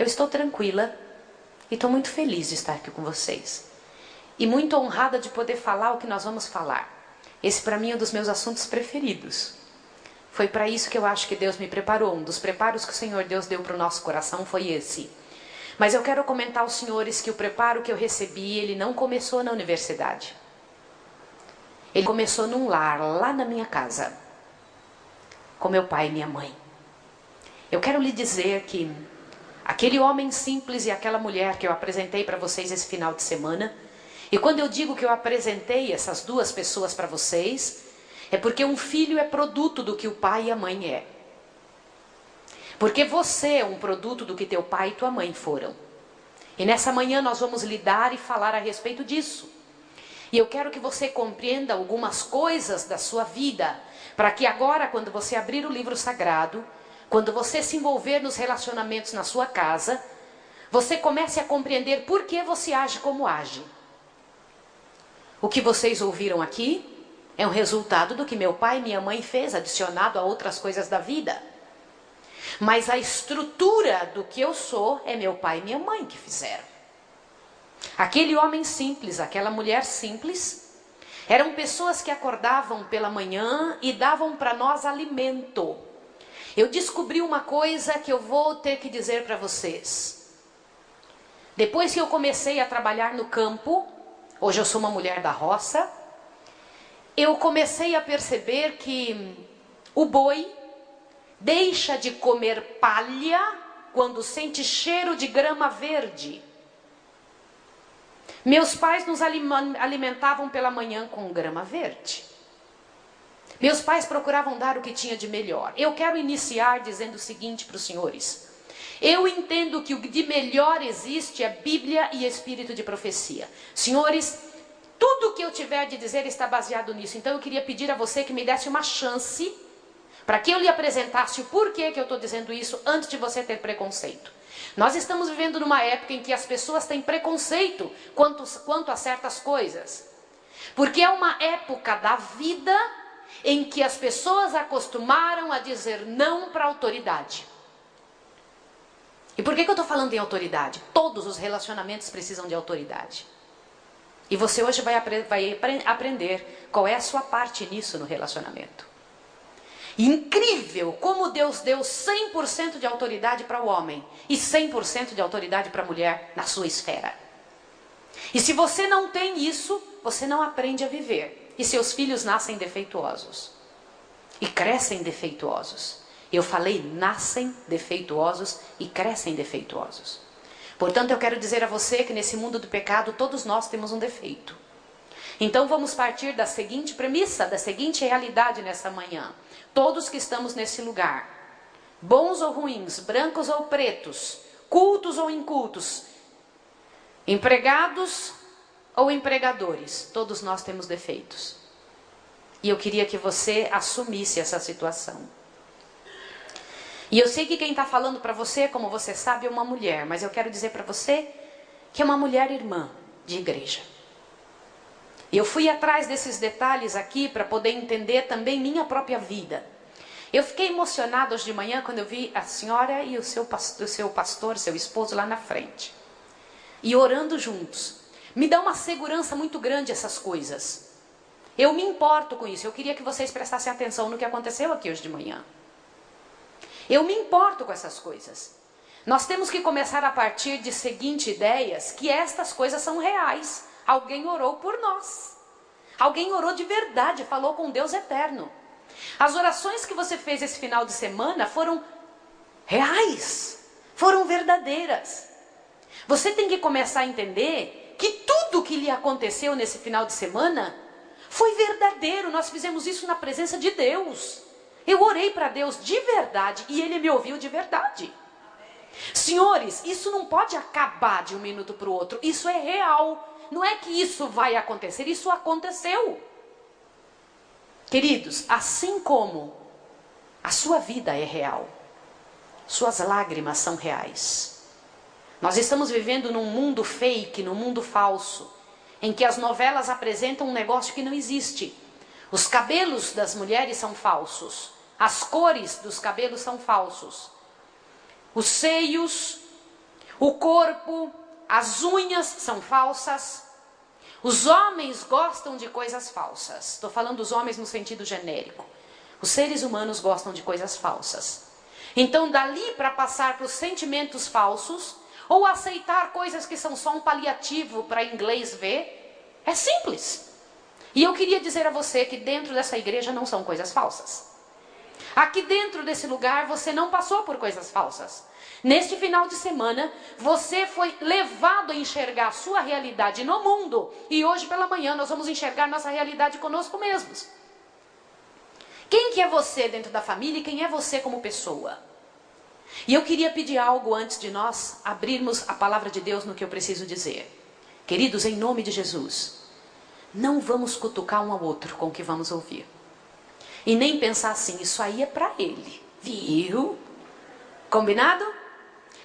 estou tranquila e estou muito feliz de estar aqui com vocês. E muito honrada de poder falar o que nós vamos falar. Esse para mim é um dos meus assuntos preferidos. Foi para isso que eu acho que Deus me preparou. Um dos preparos que o Senhor Deus deu para o nosso coração foi esse. Mas eu quero comentar aos senhores que o preparo que eu recebi, ele não começou na universidade. Ele começou num lar, lá na minha casa, com meu pai e minha mãe. Eu quero lhe dizer que aquele homem simples e aquela mulher que eu apresentei para vocês esse final de semana, e quando eu digo que eu apresentei essas duas pessoas para vocês, é porque um filho é produto do que o pai e a mãe é. Porque você é um produto do que teu pai e tua mãe foram. E nessa manhã nós vamos lidar e falar a respeito disso. E eu quero que você compreenda algumas coisas da sua vida, para que agora, quando você abrir o livro sagrado, quando você se envolver nos relacionamentos na sua casa, você comece a compreender por que você age como age. O que vocês ouviram aqui é um resultado do que meu pai e minha mãe fez, adicionado a outras coisas da vida. Mas a estrutura do que eu sou é meu pai e minha mãe que fizeram. Aquele homem simples, aquela mulher simples, eram pessoas que acordavam pela manhã e davam para nós alimento. Eu descobri uma coisa que eu vou ter que dizer para vocês. Depois que eu comecei a trabalhar no campo, hoje eu sou uma mulher da roça, eu comecei a perceber que o boi deixa de comer palha quando sente cheiro de grama verde. Meus pais nos alimentavam pela manhã com grama verde. Meus pais procuravam dar o que tinha de melhor. Eu quero iniciar dizendo o seguinte para os senhores. Eu entendo que o de melhor existe é Bíblia e Espírito de profecia. Senhores, tudo que eu tiver de dizer está baseado nisso. Então eu queria pedir a você que me desse uma chance para que eu lhe apresentasse o porquê que eu estou dizendo isso antes de você ter preconceito. Nós estamos vivendo numa época em que as pessoas têm preconceito quanto a certas coisas. Porque é uma época da vida em que as pessoas acostumaram a dizer não para a autoridade. E por que eu estou falando em autoridade? Todos os relacionamentos precisam de autoridade. E você hoje vai aprender qual é a sua parte nisso no relacionamento. Incrível como Deus deu 100% de autoridade para o homem e 100% de autoridade para a mulher na sua esfera. E se você não tem isso, você não aprende a viver. E seus filhos nascem defeituosos. E crescem defeituosos. Eu falei nascem defeituosos e crescem defeituosos. Portanto, eu quero dizer a você que nesse mundo do pecado todos nós temos um defeito. Então vamos partir da seguinte premissa, da seguinte realidade nessa manhã. Todos que estamos nesse lugar, bons ou ruins, brancos ou pretos, cultos ou incultos, empregados ou empregadores, todos nós temos defeitos. E eu queria que você assumisse essa situação. E eu sei que quem está falando para você, como você sabe, é uma mulher, mas eu quero dizer para você que é uma mulher irmã de igreja. Eu fui atrás desses detalhes aqui para poder entender também minha própria vida. Eu fiquei emocionada hoje de manhã quando eu vi a senhora e o seu pastor, seu esposo lá na frente. E orando juntos. Me dá uma segurança muito grande essas coisas. Eu me importo com isso. Eu queria que vocês prestassem atenção no que aconteceu aqui hoje de manhã. Eu me importo com essas coisas. Nós temos que começar a partir de seguintes ideias, que estas coisas são reais. Alguém orou por nós. Alguém orou de verdade, falou com Deus eterno. As orações que você fez esse final de semana foram reais, foram verdadeiras. Você tem que começar a entender que tudo que lhe aconteceu nesse final de semana foi verdadeiro. Nós fizemos isso na presença de Deus. Eu orei para Deus de verdade e Ele me ouviu de verdade. Senhores, isso não pode acabar de um minuto para o outro. Isso é real. Não é que isso vai acontecer, isso aconteceu. Queridos, assim como a sua vida é real, suas lágrimas são reais. Nós estamos vivendo num mundo fake, num mundo falso, em que as novelas apresentam um negócio que não existe. Os cabelos das mulheres são falsos, as cores dos cabelos são falsos, os seios, o corpo, as unhas são falsas. Os homens gostam de coisas falsas. Estou falando dos homens no sentido genérico. Os seres humanos gostam de coisas falsas. Então, dali para passar para os sentimentos falsos, ou aceitar coisas que são só um paliativo para inglês ver, é simples. E eu queria dizer a você que dentro dessa igreja não são coisas falsas. Aqui dentro desse lugar você não passou por coisas falsas. Neste final de semana, você foi levado a enxergar a sua realidade no mundo. E hoje pela manhã nós vamos enxergar nossa realidade conosco mesmos. Quem que é você dentro da família e quem é você como pessoa? E eu queria pedir algo antes de nós abrirmos a palavra de Deus no que eu preciso dizer. Queridos, em nome de Jesus, não vamos cutucar um ao outro com o que vamos ouvir. E nem pensar assim, isso aí é para ele. Viu? Combinado?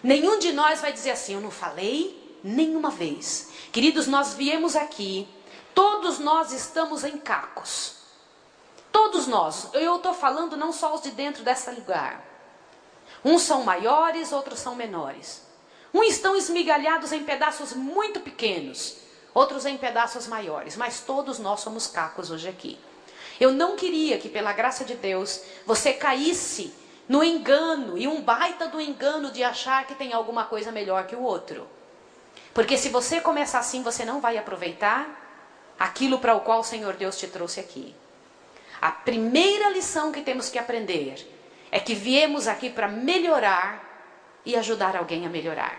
Nenhum de nós vai dizer assim, eu não falei nenhuma vez. Queridos, nós viemos aqui, todos nós estamos em cacos. Todos nós. Eu estou falando não só os de dentro desse lugar. Uns são maiores, outros são menores. Uns estão esmigalhados em pedaços muito pequenos, outros em pedaços maiores. Mas todos nós somos cacos hoje aqui. Eu não queria que, pela graça de Deus, você caísse no engano, e um baita do engano de achar que tem alguma coisa melhor que o outro. Porque se você começar assim, você não vai aproveitar aquilo para o qual o Senhor Deus te trouxe aqui. A primeira lição que temos que aprender é que viemos aqui para melhorar e ajudar alguém a melhorar.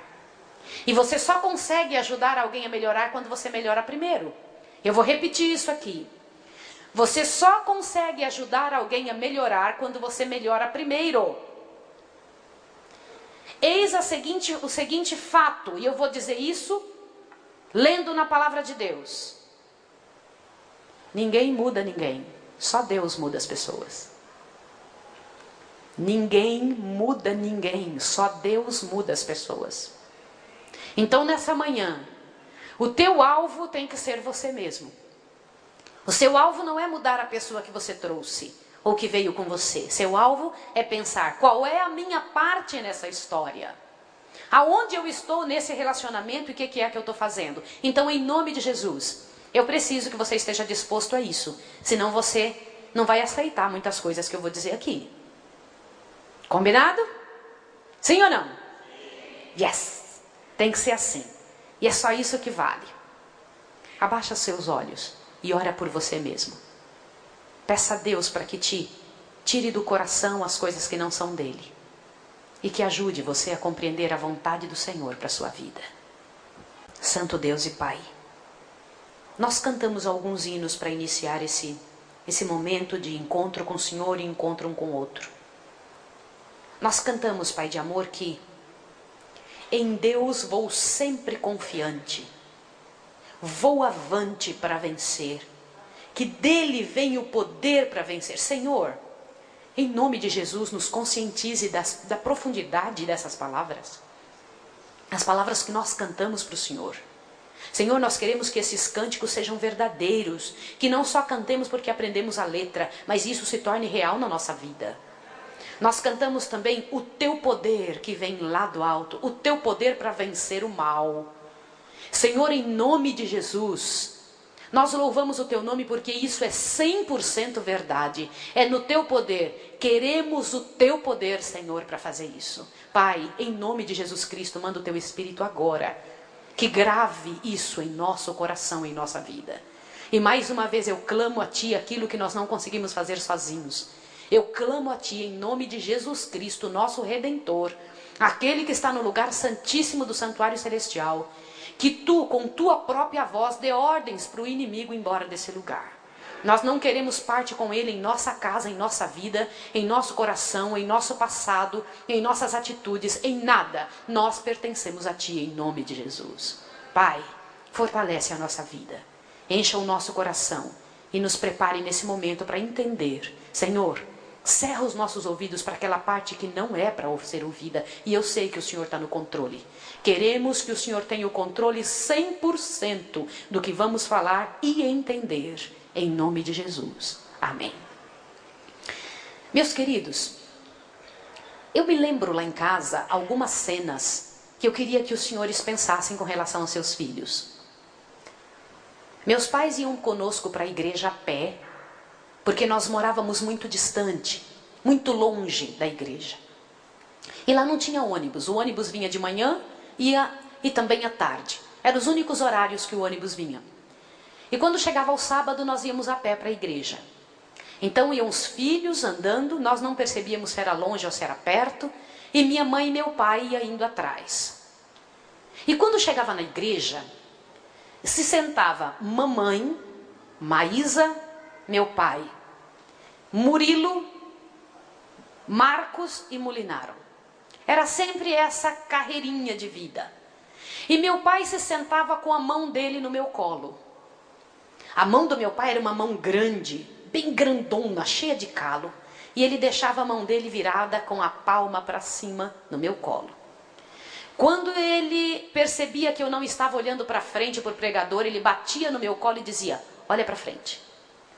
E você só consegue ajudar alguém a melhorar quando você melhora primeiro. Eu vou repetir isso aqui. Você só consegue ajudar alguém a melhorar quando você melhora primeiro. Eis o seguinte fato, e eu vou dizer isso lendo na palavra de Deus. Ninguém muda ninguém, só Deus muda as pessoas. Ninguém muda ninguém, só Deus muda as pessoas. Então nessa manhã, o teu alvo tem que ser você mesmo. O seu alvo não é mudar a pessoa que você trouxe ou que veio com você. Seu alvo é pensar, qual é a minha parte nessa história? Aonde eu estou nesse relacionamento e o que é que eu estou fazendo? Então, em nome de Jesus, eu preciso que você esteja disposto a isso. Senão você não vai aceitar muitas coisas que eu vou dizer aqui. Combinado? Sim ou não? Yes! Tem que ser assim. E é só isso que vale. Abaixa seus olhos e ora por você mesmo. Peça a Deus para que te tire do coração as coisas que não são dele. E que ajude você a compreender a vontade do Senhor para a sua vida. Santo Deus e Pai, nós cantamos alguns hinos para iniciar esse momento de encontro com o Senhor e encontro um com o outro. Nós cantamos, Pai de amor, que em Deus vou sempre confiante. Vou avante para vencer, que dele vem o poder para vencer. Senhor, em nome de Jesus, nos conscientize da profundidade dessas palavras. As palavras que nós cantamos para o Senhor. Senhor, nós queremos que esses cânticos sejam verdadeiros, que não só cantemos porque aprendemos a letra, mas isso se torne real na nossa vida. Nós cantamos também o teu poder que vem lá do alto, o teu poder para vencer o mal. Senhor, em nome de Jesus, nós louvamos o teu nome porque isso é 100% verdade. É no teu poder. Queremos o teu poder, Senhor, para fazer isso. Pai, em nome de Jesus Cristo, manda o teu Espírito agora, que grave isso em nosso coração, em nossa vida. E mais uma vez eu clamo a Ti aquilo que nós não conseguimos fazer sozinhos. Eu clamo a Ti em nome de Jesus Cristo, nosso Redentor, aquele que está no lugar santíssimo do santuário celestial. Que Tu, com Tua própria voz, dê ordens para o inimigo ir embora desse lugar. Nós não queremos parte com ele em nossa casa, em nossa vida, em nosso coração, em nosso passado, em nossas atitudes, em nada. Nós pertencemos a Ti em nome de Jesus. Pai, fortalece a nossa vida, encha o nosso coração e nos prepare nesse momento para entender. Senhor, cerra os nossos ouvidos para aquela parte que não é para ser ouvida. E eu sei que o Senhor está no controle. Queremos que o Senhor tenha o controle 100% do que vamos falar e entender. Em nome de Jesus. Amém. Meus queridos, eu me lembro lá em casa algumas cenas que eu queria que os senhores pensassem com relação aos seus filhos. Meus pais iam conosco para a igreja a pé, porque nós morávamos muito distante, muito longe da igreja. E lá não tinha ônibus. O ônibus vinha de manhã e também à tarde. Eram os únicos horários que o ônibus vinha. E quando chegava ao sábado, nós íamos a pé para a igreja. Então iam os filhos andando, nós não percebíamos se era longe ou se era perto, e minha mãe e meu pai iam indo atrás. E quando chegava na igreja, se sentava mamãe, Maísa, meu pai, Murilo, Marcos e Molinaro. Era sempre essa carreirinha de vida. E meu pai se sentava com a mão dele no meu colo. A mão do meu pai era uma mão grande, bem grandona, cheia de calo. E ele deixava a mão dele virada com a palma para cima no meu colo. Quando ele percebia que eu não estava olhando para frente para o pregador, ele batia no meu colo e dizia: olha para frente,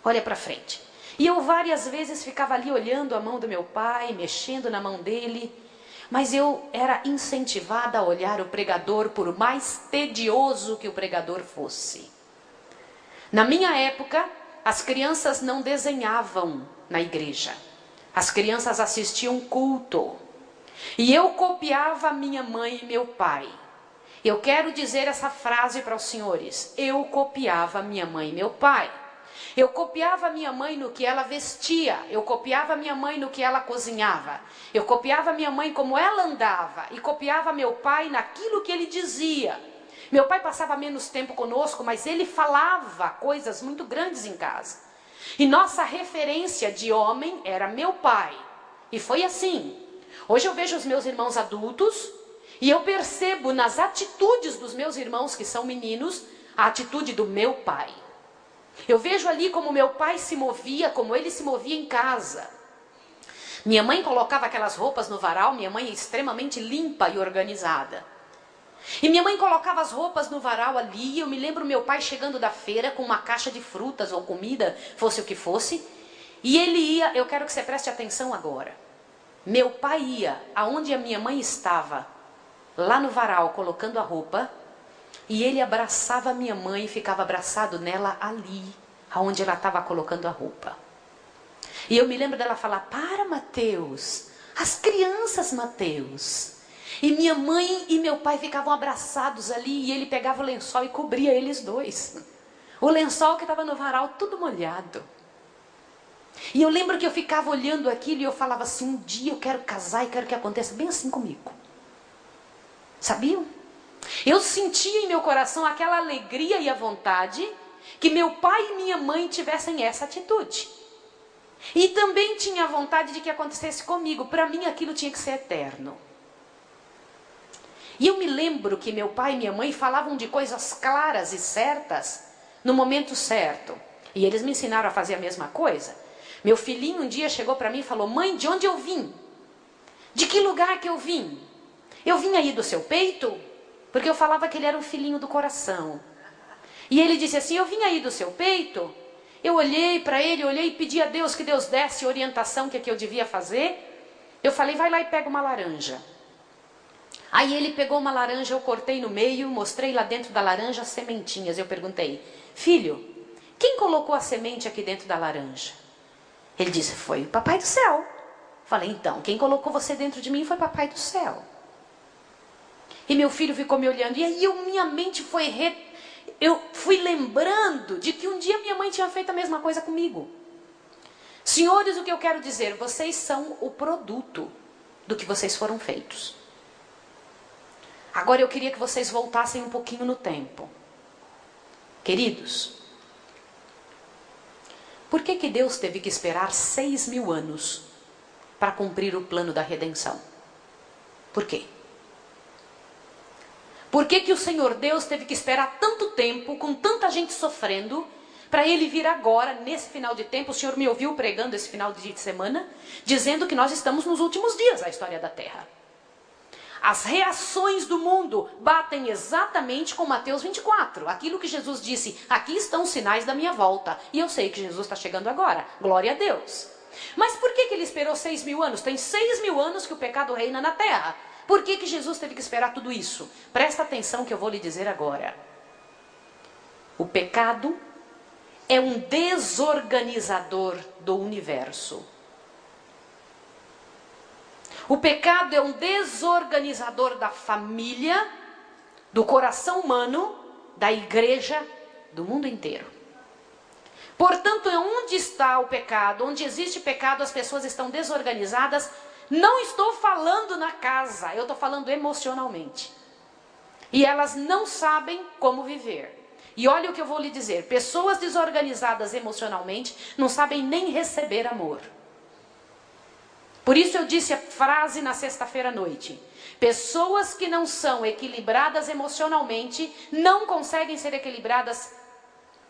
olha para frente. E eu várias vezes ficava ali olhando a mão do meu pai, mexendo na mão dele. Mas eu era incentivada a olhar o pregador, por mais tedioso que o pregador fosse. Na minha época, as crianças não desenhavam na igreja. As crianças assistiam culto. E eu copiava minha mãe e meu pai. Eu quero dizer essa frase para os senhores. Eu copiava minha mãe e meu pai. Eu copiava minha mãe no que ela vestia. Eu copiava minha mãe no que ela cozinhava. Eu copiava minha mãe como ela andava. E copiava meu pai naquilo que ele dizia. Meu pai passava menos tempo conosco, mas ele falava coisas muito grandes em casa. E nossa referência de homem era meu pai. E foi assim. Hoje eu vejo os meus irmãos adultos e eu percebo nas atitudes dos meus irmãos que são meninos, a atitude do meu pai. Eu vejo ali como meu pai se movia, como ele se movia em casa. Minha mãe colocava aquelas roupas no varal, minha mãe é extremamente limpa e organizada. E minha mãe colocava as roupas no varal ali, eu me lembro meu pai chegando da feira com uma caixa de frutas ou comida, fosse o que fosse, e ele ia, eu quero que você preste atenção agora. Meu pai ia aonde a minha mãe estava, lá no varal, colocando a roupa, e ele abraçava a minha mãe e ficava abraçado nela ali, aonde ela estava colocando a roupa. E eu me lembro dela falar: para, Mateus, as crianças, Mateus. E minha mãe e meu pai ficavam abraçados ali, e ele pegava o lençol e cobria eles dois. O lençol que estava no varal, tudo molhado. E eu lembro que eu ficava olhando aquilo e eu falava assim: um dia eu quero casar e quero que aconteça bem assim comigo. Sabiam? Eu sentia em meu coração aquela alegria e a vontade que meu pai e minha mãe tivessem essa atitude. E também tinha a vontade de que acontecesse comigo. Para mim aquilo tinha que ser eterno. E eu me lembro que meu pai e minha mãe falavam de coisas claras e certas no momento certo. E eles me ensinaram a fazer a mesma coisa. Meu filhinho um dia chegou para mim e falou: mãe, de onde eu vim? De que lugar que eu vim? Eu vim aí do seu peito? Porque eu falava que ele era um filhinho do coração. E ele disse assim: eu vim aí do seu peito? Eu olhei para ele, olhei e pedi a Deus que Deus desse orientação que eu devia fazer. Eu falei: vai lá e pega uma laranja. Aí ele pegou uma laranja, eu cortei no meio, mostrei lá dentro da laranja as sementinhas. Eu perguntei: filho, quem colocou a semente aqui dentro da laranja? Ele disse: foi o Papai do Céu. Falei: então, quem colocou você dentro de mim foi Papai do Céu. E meu filho ficou me olhando, e aí minha mente foi... Eu fui lembrando de que um dia minha mãe tinha feito a mesma coisa comigo. Senhores, o que eu quero dizer, vocês são o produto do que vocês foram feitos. Agora eu queria que vocês voltassem um pouquinho no tempo. Queridos, por que Deus teve que esperar 6.000 anos para cumprir o plano da redenção? Por quê? Por que o Senhor Deus teve que esperar tanto tempo, com tanta gente sofrendo, para Ele vir agora, nesse final de tempo? O Senhor me ouviu pregando esse final de semana, dizendo que nós estamos nos últimos dias da história da Terra. As reações do mundo batem exatamente com Mateus 24. Aquilo que Jesus disse: aqui estão os sinais da minha volta. E eu sei que Jesus está chegando agora. Glória a Deus. Mas por que Ele esperou 6.000 anos? Tem 6.000 anos que o pecado reina na terra. Por que que Jesus teve que esperar tudo isso? Presta atenção que eu vou lhe dizer agora. O pecado é um desorganizador do universo. O pecado é um desorganizador da família, do coração humano, da igreja, do mundo inteiro. Portanto, onde está o pecado? Onde existe pecado, as pessoas estão desorganizadas. Não estou falando na casa, eu estou falando emocionalmente. E elas não sabem como viver. E olha o que eu vou lhe dizer. Pessoas desorganizadas emocionalmente não sabem nem receber amor. Por isso eu disse a frase na sexta-feira à noite. Pessoas que não são equilibradas emocionalmente não conseguem ser equilibradas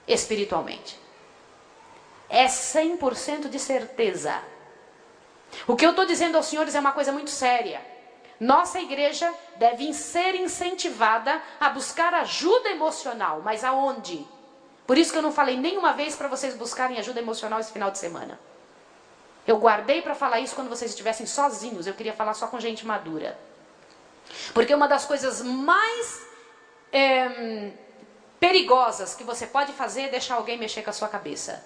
espiritualmente. É 100% de certeza. O que eu estou dizendo aos senhores é uma coisa muito séria. Nossa igreja deve ser incentivada a buscar ajuda emocional. Mas aonde? Por isso que eu não falei nenhuma vez para vocês buscarem ajuda emocional esse final de semana. Eu guardei para falar isso quando vocês estivessem sozinhos. Eu queria falar só com gente madura. Porque uma das coisas mais perigosas que você pode fazer é deixar alguém mexer com a sua cabeça.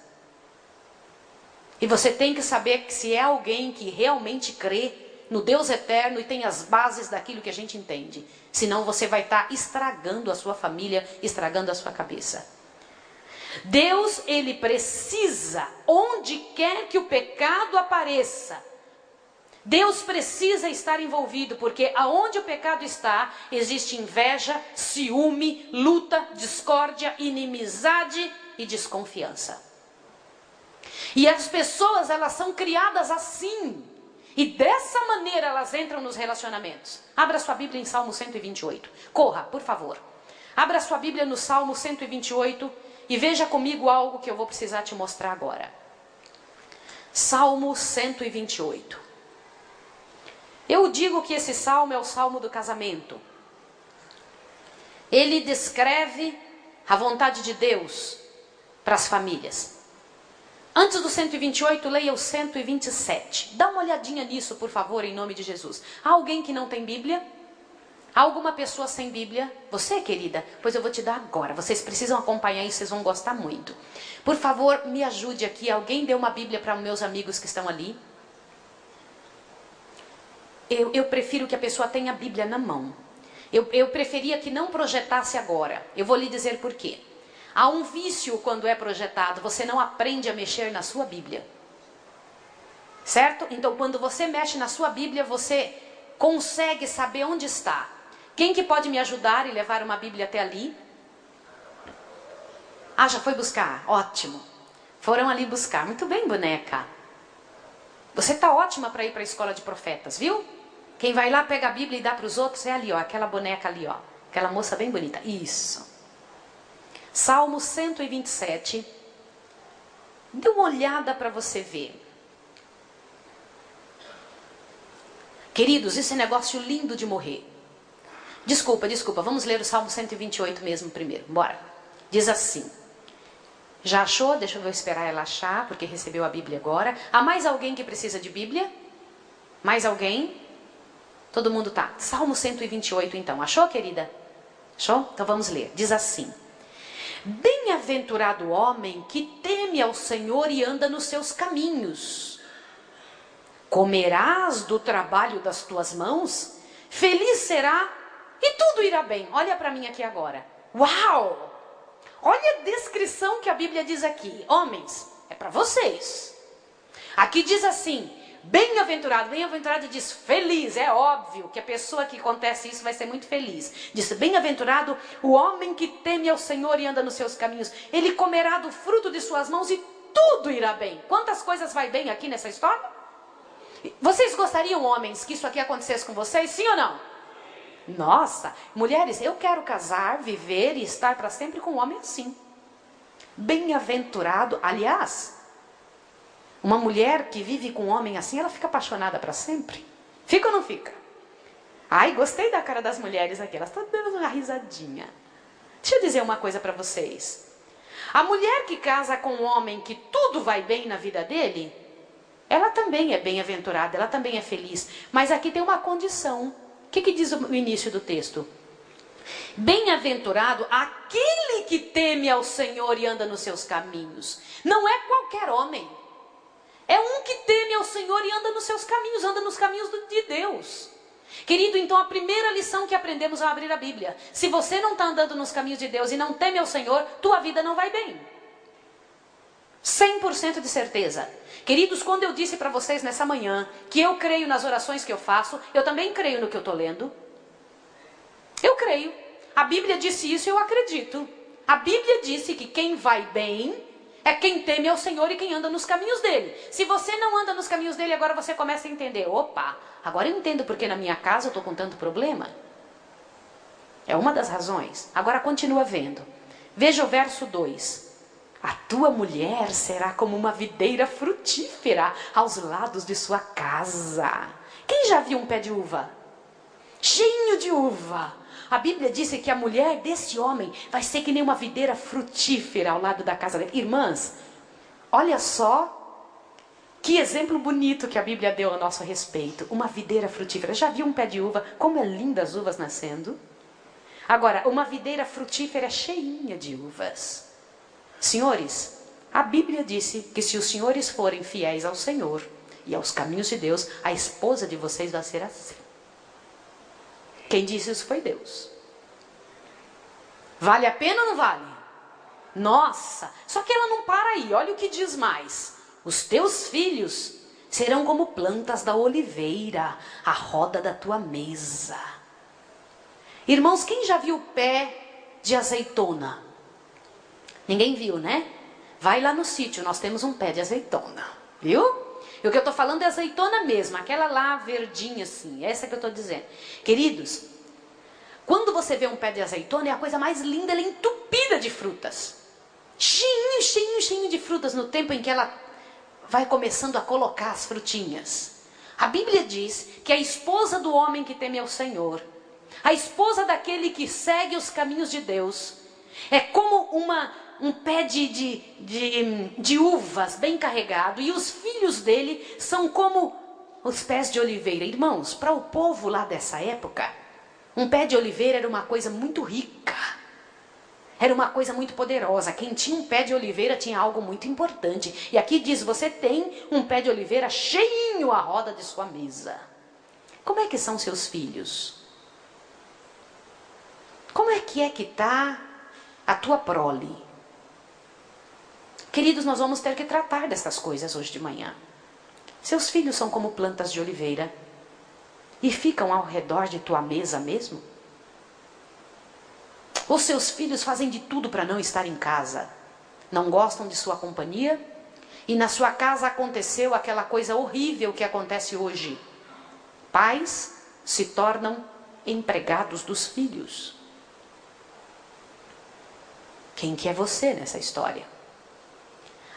E você tem que saber que se é alguém que realmente crê no Deus eterno e tem as bases daquilo que a gente entende. Senão você vai estar estragando a sua família, estragando a sua cabeça. Deus, ele precisa, onde quer que o pecado apareça, Deus precisa estar envolvido, porque aonde o pecado está, existe inveja, ciúme, luta, discórdia, inimizade e desconfiança. E as pessoas, elas são criadas assim. E dessa maneira elas entram nos relacionamentos. Abra sua Bíblia em Salmo 128. Corra, por favor. Abra sua Bíblia no Salmo 128 e veja comigo algo que eu vou precisar te mostrar agora. Salmo 128. Eu digo que esse salmo é o salmo do casamento. Ele descreve a vontade de Deus para as famílias. Antes do 128, leia o 127. Dá uma olhadinha nisso, por favor, em nome de Jesus. Há alguém que não tem Bíblia? Há alguma pessoa sem Bíblia? Você, querida? Pois eu vou te dar agora. Vocês precisam acompanhar isso, vocês vão gostar muito. Por favor, me ajude aqui. Alguém dê uma Bíblia para os meus amigos que estão ali? Eu prefiro que a pessoa tenha a Bíblia na mão. Eu preferia que não projetasse agora. Eu vou lhe dizer por quê. Há um vício quando é projetado. Você não aprende a mexer na sua Bíblia. Certo? Então, quando você mexe na sua Bíblia, você consegue saber onde está. Quem que pode me ajudar e levar uma Bíblia até ali? Ah, já foi buscar? Ótimo. Foram ali buscar. Muito bem, boneca. Você está ótima para ir para a escola de profetas, viu? Quem vai lá, pega a Bíblia e dá para os outros é ali, ó. Aquela boneca ali, ó. Aquela moça bem bonita. Isso. Salmo 127. Dê uma olhada para você ver. Queridos, esse negócio lindo de morrer. Desculpa. Vamos ler o Salmo 128 mesmo primeiro. Bora. Diz assim. Já achou? Deixa eu esperar ela achar, porque recebeu a Bíblia agora. Há mais alguém que precisa de Bíblia? Mais alguém? Todo mundo tá. Salmo 128 então. Achou, querida? Achou? Então vamos ler. Diz assim. Bem-aventurado o homem que teme ao Senhor e anda nos seus caminhos. Comerás do trabalho das tuas mãos? Feliz será e tudo irá bem. Olha para mim aqui agora. Uau! Olha a descrição que a Bíblia diz aqui. Homens, é para vocês. Aqui diz assim, bem-aventurado. Bem-aventurado diz feliz. É óbvio que a pessoa que acontece isso vai ser muito feliz. Diz, bem-aventurado o homem que teme ao Senhor e anda nos seus caminhos. Ele comerá do fruto de suas mãos e tudo irá bem. Quantas coisas vai bem aqui nessa história? Vocês gostariam, homens, que isso aqui acontecesse com vocês? Sim ou não? Nossa, mulheres, eu quero casar, viver e estar para sempre com um homem assim. Bem-aventurado, aliás, uma mulher que vive com um homem assim, ela fica apaixonada para sempre. Fica ou não fica? Ai, gostei da cara das mulheres aqui, elas estão dando uma risadinha. Deixa eu dizer uma coisa para vocês. A mulher que casa com um homem que tudo vai bem na vida dele, ela também é bem-aventurada, ela também é feliz. Mas aqui tem uma condição. O que diz o início do texto? Bem-aventurado aquele que teme ao Senhor e anda nos seus caminhos. Não é qualquer homem. É um que teme ao Senhor e anda nos seus caminhos, anda nos caminhos de Deus. Querido, então a primeira lição que aprendemos ao abrir a Bíblia: se você não está andando nos caminhos de Deus e não teme ao Senhor, tua vida não vai bem. 100% de certeza. Queridos, quando eu disse para vocês nessa manhã que eu creio nas orações que eu faço, eu também creio no que eu estou lendo. Eu creio. A Bíblia disse isso e eu acredito. A Bíblia disse que quem vai bem é quem teme ao Senhor e quem anda nos caminhos dele. Se você não anda nos caminhos dele, agora você começa a entender. Opa, agora eu entendo porque na minha casa eu estou com tanto problema. É uma das razões. Agora continua vendo. Veja o verso 2. A tua mulher será como uma videira frutífera aos lados de sua casa. Quem já viu um pé de uva? Cheinho de uva. A Bíblia disse que a mulher desse homem vai ser que nem uma videira frutífera ao lado da casa dele. Irmãs, olha só que exemplo bonito que a Bíblia deu a nosso respeito. Uma videira frutífera. Já viu um pé de uva? Como é linda as uvas nascendo. Agora, uma videira frutífera cheinha de uvas. Senhores, a Bíblia disse que se os senhores forem fiéis ao Senhor e aos caminhos de Deus, a esposa de vocês vai ser assim. Quem disse isso foi Deus. Vale a pena ou não vale? Nossa, só que ela não para aí. Olha o que diz mais. Os teus filhos serão como plantas da oliveira, à roda da tua mesa. Irmãos, quem já viu o pé de azeitona? Ninguém viu, né? Vai lá no sítio, nós temos um pé de azeitona. Viu? E o que eu estou falando é azeitona mesmo, aquela lá verdinha assim, essa que eu estou dizendo. Queridos, quando você vê um pé de azeitona, é a coisa mais linda, ela é entupida de frutas. Cheinho, cheinho, cheinho de frutas no tempo em que ela vai começando a colocar as frutinhas. A Bíblia diz que a esposa do homem que teme ao Senhor, a esposa daquele que segue os caminhos de Deus, é como um pé de uvas bem carregado, e os filhos dele são como os pés de oliveira. Irmãos, para o povo lá dessa época, um pé de oliveira era uma coisa muito rica, era uma coisa muito poderosa. Quem tinha um pé de oliveira tinha algo muito importante. E aqui diz, você tem um pé de oliveira cheinho à roda de sua mesa. Como é que são seus filhos? Como é que está a tua prole? Queridos, nós vamos ter que tratar dessas coisas hoje de manhã. Seus filhos são como plantas de oliveira e ficam ao redor de tua mesa mesmo? Os seus filhos fazem de tudo para não estar em casa. Não gostam de sua companhia? E na sua casa aconteceu aquela coisa horrível que acontece hoje. Pais se tornam empregados dos filhos. Quem que é você nessa história?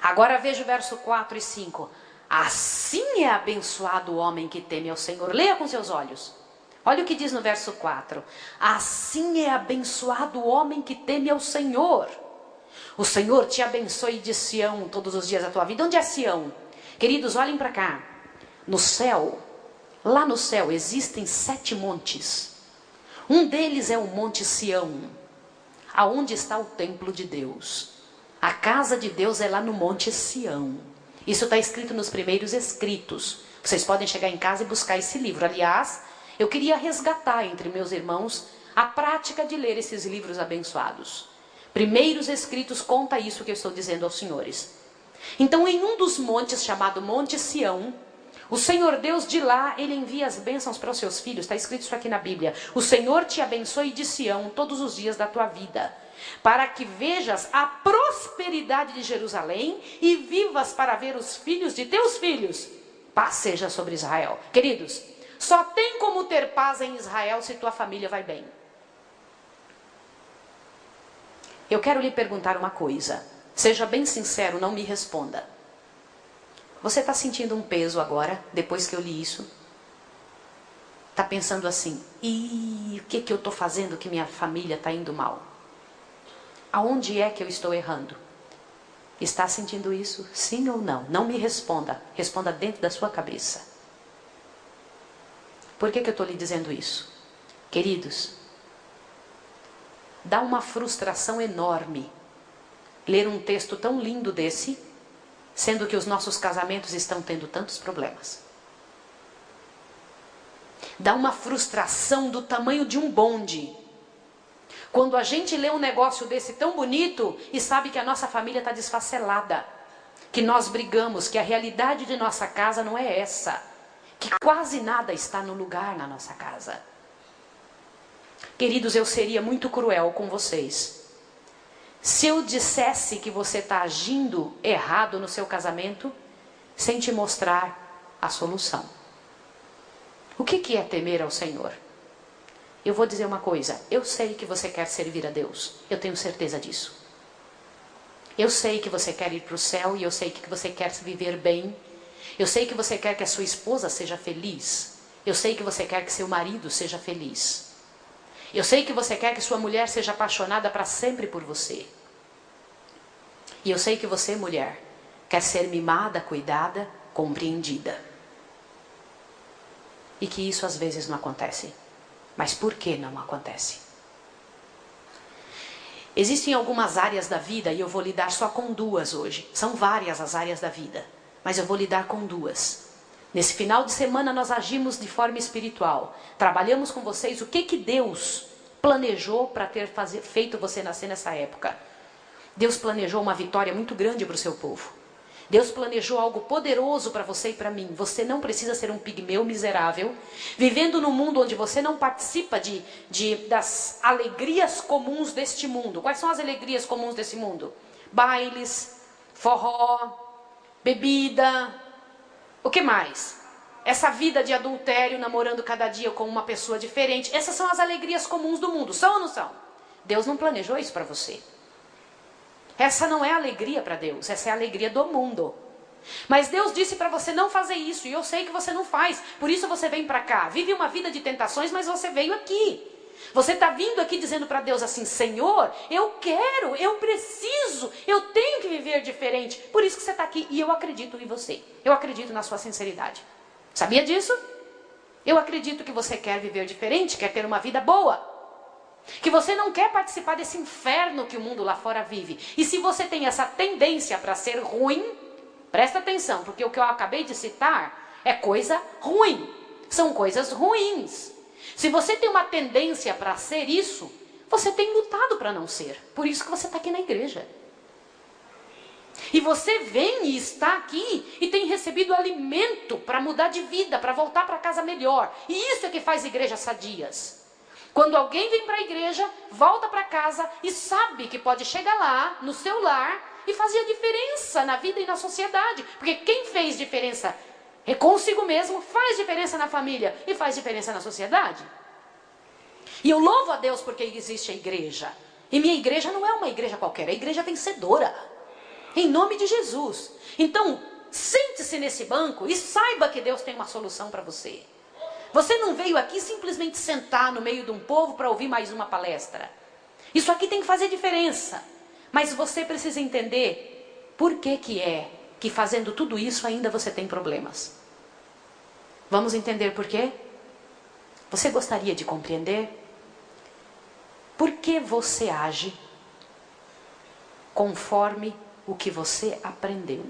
Agora veja o verso 4 e 5. Assim é abençoado o homem que teme ao Senhor. Leia com seus olhos. Olha o que diz no verso 4. Assim é abençoado o homem que teme ao Senhor. O Senhor te abençoe de Sião todos os dias da tua vida. Onde é Sião? Queridos, olhem para cá. No céu, lá no céu existem 7 montes. Um deles é o Monte Sião, aonde está o templo de Deus. A casa de Deus é lá no Monte Sião. Isso está escrito nos primeiros escritos. Vocês podem chegar em casa e buscar esse livro. Aliás, eu queria resgatar entre meus irmãos a prática de ler esses livros abençoados. Primeiros escritos conta isso que eu estou dizendo aos senhores. Então, em um dos montes chamado Monte Sião, o Senhor Deus de lá, Ele envia as bênçãos para os seus filhos. Está escrito isso aqui na Bíblia. O Senhor te abençoe de Sião todos os dias da tua vida, para que vejas a prosperidade de Jerusalém e vivas para ver os filhos de teus filhos. Paz seja sobre Israel. Queridos, só tem como ter paz em Israel se tua família vai bem. Eu quero lhe perguntar uma coisa. Seja bem sincero, não me responda. Você está sentindo um peso agora, depois que eu li isso? Está pensando assim, o que eu estou fazendo que minha família está indo mal? Aonde é que eu estou errando? Está sentindo isso? Sim ou não? Não me responda. Responda dentro da sua cabeça. Por que eu estou lhe dizendo isso? Queridos, dá uma frustração enorme ler um texto tão lindo desse, sendo que os nossos casamentos estão tendo tantos problemas. Dá uma frustração do tamanho de um bonde quando a gente lê um negócio desse tão bonito e sabe que a nossa família está desfacelada, que nós brigamos, que a realidade de nossa casa não é essa, que quase nada está no lugar na nossa casa. Queridos, eu seria muito cruel com vocês se eu dissesse que você está agindo errado no seu casamento sem te mostrar a solução. O que é temer ao Senhor? Eu vou dizer uma coisa, eu sei que você quer servir a Deus, eu tenho certeza disso. Eu sei que você quer ir para o céu e eu sei que você quer viver bem. Eu sei que você quer que a sua esposa seja feliz. Eu sei que você quer que seu marido seja feliz. Eu sei que você quer que sua mulher seja apaixonada para sempre por você. E eu sei que você, mulher, quer ser mimada, cuidada, compreendida. E que isso às vezes não acontece. Mas por que não acontece? Existem algumas áreas da vida e eu vou lidar só com duas hoje. São várias as áreas da vida, mas eu vou lidar com duas. Nesse final de semana nós agimos de forma espiritual. Trabalhamos com vocês o que Deus planejou para ter feito você nascer nessa época. Deus planejou uma vitória muito grande para o seu povo. Deus planejou algo poderoso para você e para mim. Você não precisa ser um pigmeu miserável, vivendo num mundo onde você não participa das alegrias comuns deste mundo. Quais são as alegrias comuns desse mundo? Bailes, forró, bebida, o que mais? Essa vida de adultério, namorando cada dia com uma pessoa diferente. Essas são as alegrias comuns do mundo, são ou não são? Deus não planejou isso para você. Essa não é alegria para Deus, essa é a alegria do mundo. Mas Deus disse para você não fazer isso, e eu sei que você não faz, por isso você vem para cá. Vive uma vida de tentações, mas você veio aqui. Você está vindo aqui dizendo para Deus assim, Senhor, eu quero, eu preciso, eu tenho que viver diferente. Por isso que você está aqui, e eu acredito em você. Eu acredito na sua sinceridade. Sabia disso? Eu acredito que você quer viver diferente, quer ter uma vida boa. Que você não quer participar desse inferno que o mundo lá fora vive. E se você tem essa tendência para ser ruim, presta atenção, porque o que eu acabei de citar é coisa ruim. São coisas ruins. Se você tem uma tendência para ser isso, você tem lutado para não ser. Por isso que você está aqui na igreja. E você vem e está aqui e tem recebido alimento para mudar de vida, para voltar para casa melhor. E isso é que faz igrejas sadias. Quando alguém vem para a igreja, volta para casa e sabe que pode chegar lá, no seu lar, e fazer a diferença na vida e na sociedade. Porque quem fez diferença é consigo mesmo, faz diferença na família e faz diferença na sociedade. E eu louvo a Deus porque existe a igreja. E minha igreja não é uma igreja qualquer, é a igreja vencedora. Em nome de Jesus. Então, sente-se nesse banco e saiba que Deus tem uma solução para você. Você não veio aqui simplesmente sentar no meio de um povo para ouvir mais uma palestra. Isso aqui tem que fazer diferença. Mas você precisa entender por que é que fazendo tudo isso ainda você tem problemas. Vamos entender por quê? Você gostaria de compreender? Por que você age conforme o que você aprendeu?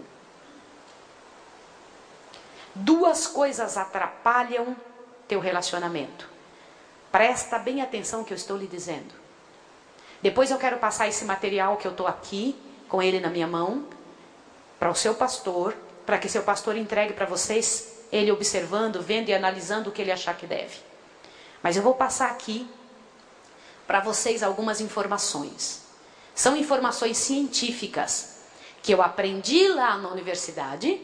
Duas coisas atrapalham teu relacionamento. Presta bem atenção no que eu estou lhe dizendo. Depois eu quero passar esse material que eu estou aqui, com ele na minha mão, para o seu pastor, para que seu pastor entregue para vocês, ele observando, vendo e analisando o que ele achar que deve. Mas eu vou passar aqui para vocês algumas informações. São informações científicas que eu aprendi lá na universidade,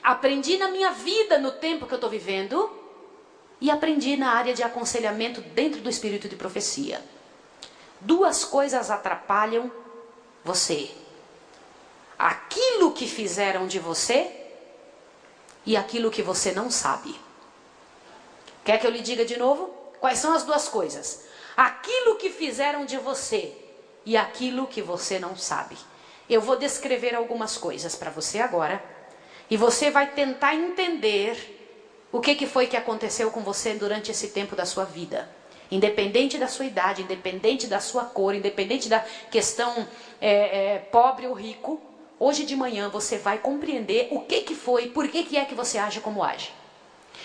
aprendi na minha vida no tempo que eu estou vivendo e aprendi na área de aconselhamento dentro do espírito de profecia. Duas coisas atrapalham você. Aquilo que fizeram de você e aquilo que você não sabe. Quer que eu lhe diga de novo? Quais são as duas coisas? Aquilo que fizeram de você e aquilo que você não sabe. Eu vou descrever algumas coisas para você agora. E você vai tentar entender o que foi que aconteceu com você durante esse tempo da sua vida. Independente da sua idade, independente da sua cor, independente da questão pobre ou rico, hoje de manhã você vai compreender o que foi, por que é que você age como age.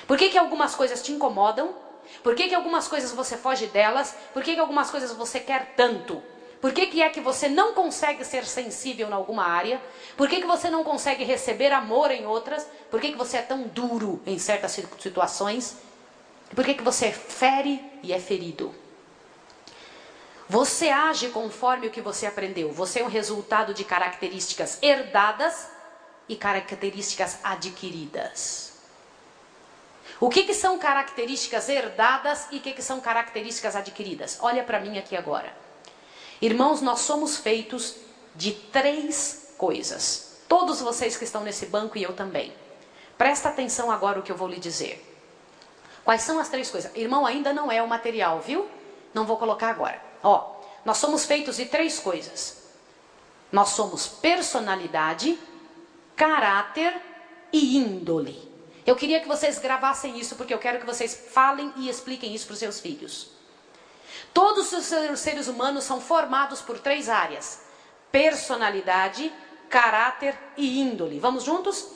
Por que algumas coisas te incomodam? Por que algumas coisas você foge delas? Por que algumas coisas você quer tanto? Por que é que você não consegue ser sensível em alguma área? Por que você não consegue receber amor em outras? Por que você é tão duro em certas situações? Por que você fere e é ferido? Você age conforme o que você aprendeu. Você é um resultado de características herdadas e características adquiridas. O que são características herdadas e o que são características adquiridas? Olha para mim aqui agora. Irmãos, nós somos feitos de 3 coisas. Todos vocês que estão nesse banco e eu também. Presta atenção agora no que eu vou lhe dizer. Quais são as 3 coisas? Irmão, ainda não é o material, viu? Não vou colocar agora. Ó, nós somos feitos de 3 coisas. Nós somos personalidade, caráter e índole. Eu queria que vocês gravassem isso, porque eu quero que vocês falem e expliquem isso para os seus filhos. Todos os seres humanos são formados por 3 áreas. Personalidade, caráter e índole. Vamos juntos?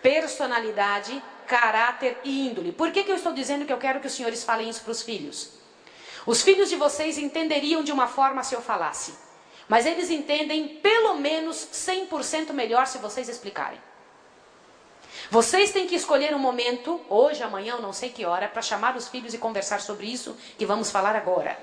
Personalidade, caráter e índole. Por que eu estou dizendo que eu quero que os senhores falem isso para os filhos? Os filhos de vocês entenderiam de uma forma se eu falasse. Mas eles entendem pelo menos 100% melhor se vocês explicarem. Vocês têm que escolher um momento, hoje, amanhã, eu não sei que hora, para chamar os filhos e conversar sobre isso que vamos falar agora.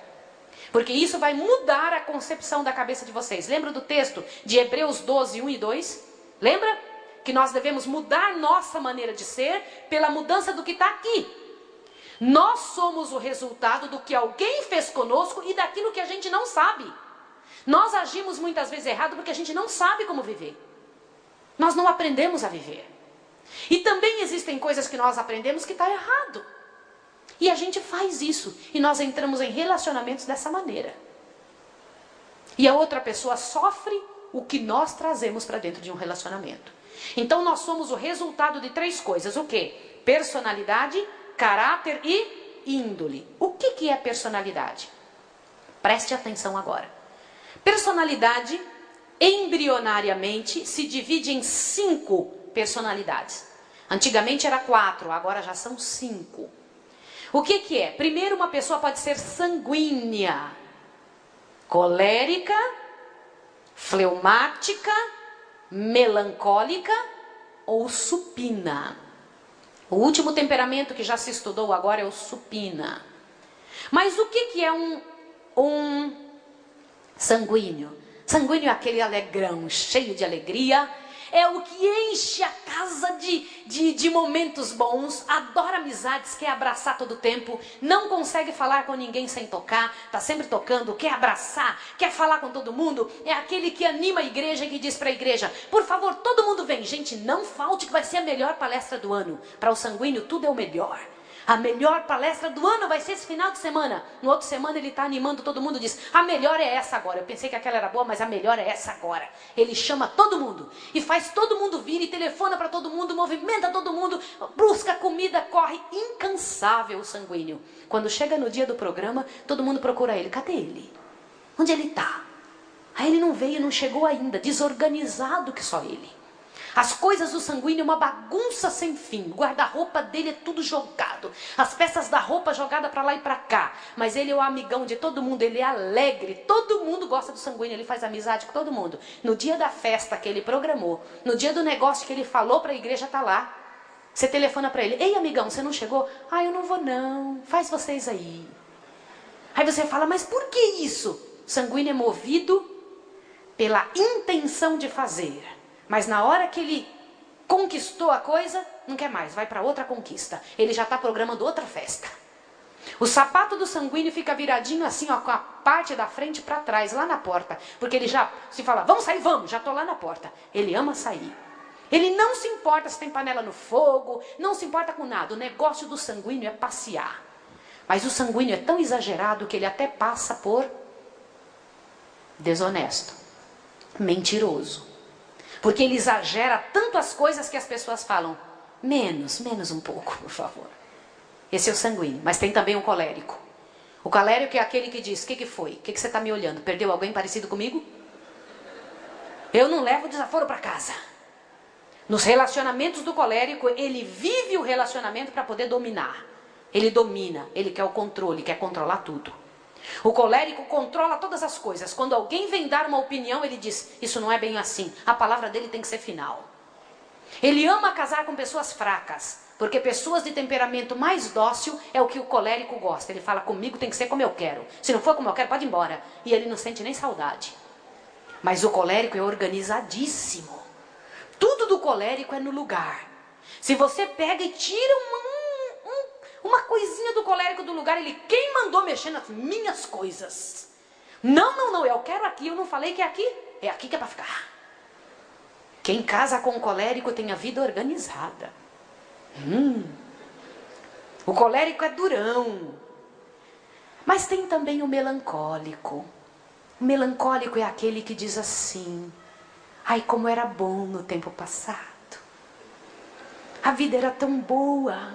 Porque isso vai mudar a concepção da cabeça de vocês. Lembra do texto de Hebreus 12, 1 e 2? Lembra? Que nós devemos mudar nossa maneira de ser pela mudança do que está aqui. Nós somos o resultado do que alguém fez conosco e daquilo que a gente não sabe. Nós agimos muitas vezes errado porque a gente não sabe como viver. Nós não aprendemos a viver. E também existem coisas que nós aprendemos que está errado. E a gente faz isso. E nós entramos em relacionamentos dessa maneira. E a outra pessoa sofre o que nós trazemos para dentro de um relacionamento. Então nós somos o resultado de 3 coisas. O quê? Personalidade, caráter e índole. O que é personalidade? Preste atenção agora. Personalidade, embrionariamente, se divide em 5 personalidades. Antigamente era 4, agora já são 5. O que é? Primeiro, uma pessoa pode ser sanguínea, colérica, fleumática, melancólica ou supina. O último temperamento que já se estudou agora é o supina. Mas o que é um sanguíneo? Sanguíneo é aquele alegrão, cheio de alegria. É o que enche a casa de momentos bons, adora amizades, quer abraçar todo o tempo, não consegue falar com ninguém sem tocar, está sempre tocando, quer abraçar, quer falar com todo mundo. É aquele que anima a igreja e que diz para a igreja, por favor, todo mundo vem. Gente, não falte que vai ser a melhor palestra do ano. Para o sanguíneo tudo é o melhor. A melhor palestra do ano vai ser esse final de semana. No outro semana ele está animando todo mundo, diz, a melhor é essa agora. Eu pensei que aquela era boa, mas a melhor é essa agora. Ele chama todo mundo e faz todo mundo vir e telefona para todo mundo, movimenta todo mundo, busca comida, corre, incansável o sanguíneo. Quando chega no dia do programa, todo mundo procura ele. Cadê ele? Onde ele está? Aí ele não veio, não chegou ainda, desorganizado que só ele. As coisas do sanguíneo é uma bagunça sem fim. O guarda-roupa dele é tudo jogado. As peças da roupa jogadas para lá e para cá. Mas ele é o amigão de todo mundo. Ele é alegre. Todo mundo gosta do sanguíneo. Ele faz amizade com todo mundo. No dia da festa que ele programou, no dia do negócio que ele falou para a igreja, tá lá. Você telefona para ele. Ei, amigão, você não chegou? Ah, eu não vou não. Faz vocês aí. Aí você fala, mas por que isso? O sanguíneo é movido pela intenção de fazer. Mas na hora que ele conquistou a coisa, não quer mais, vai para outra conquista. Ele já está programando outra festa. O sapato do sanguíneo fica viradinho assim, ó, com a parte da frente para trás, lá na porta. Porque ele já se fala, vamos sair, vamos, já estou lá na porta. Ele ama sair. Ele não se importa se tem panela no fogo, não se importa com nada. O negócio do sanguíneo é passear. Mas o sanguíneo é tão exagerado que ele até passa por desonesto, mentiroso. Porque ele exagera tanto as coisas que as pessoas falam, menos um pouco, por favor. Esse é o sanguíneo, mas tem também o colérico. O colérico é aquele que diz, o que foi? O que você está me olhando? Perdeu alguém parecido comigo? Eu não levo desaforo para casa. Nos relacionamentos do colérico, ele vive o relacionamento para poder dominar. Ele domina, ele quer o controle, quer controlar tudo. O colérico controla todas as coisas. Quando alguém vem dar uma opinião, ele diz, isso não é bem assim. A palavra dele tem que ser final. Ele ama casar com pessoas fracas, porque pessoas de temperamento mais dócil é o que o colérico gosta. Ele fala, comigo tem que ser como eu quero. Se não for como eu quero, pode ir embora. E ele não sente nem saudade. Mas o colérico é organizadíssimo. Tudo do colérico é no lugar. Se você pega e tira uma coisinha do colérico do lugar, ele, quem mandou mexer nas minhas coisas? Não, eu quero aqui, eu não falei que é aqui. É aqui que é para ficar. Quem casa com o colérico tem a vida organizada. O colérico é durão. Mas tem também o melancólico. O melancólico é aquele que diz assim, ai, como era bom no tempo passado. A vida era tão boa.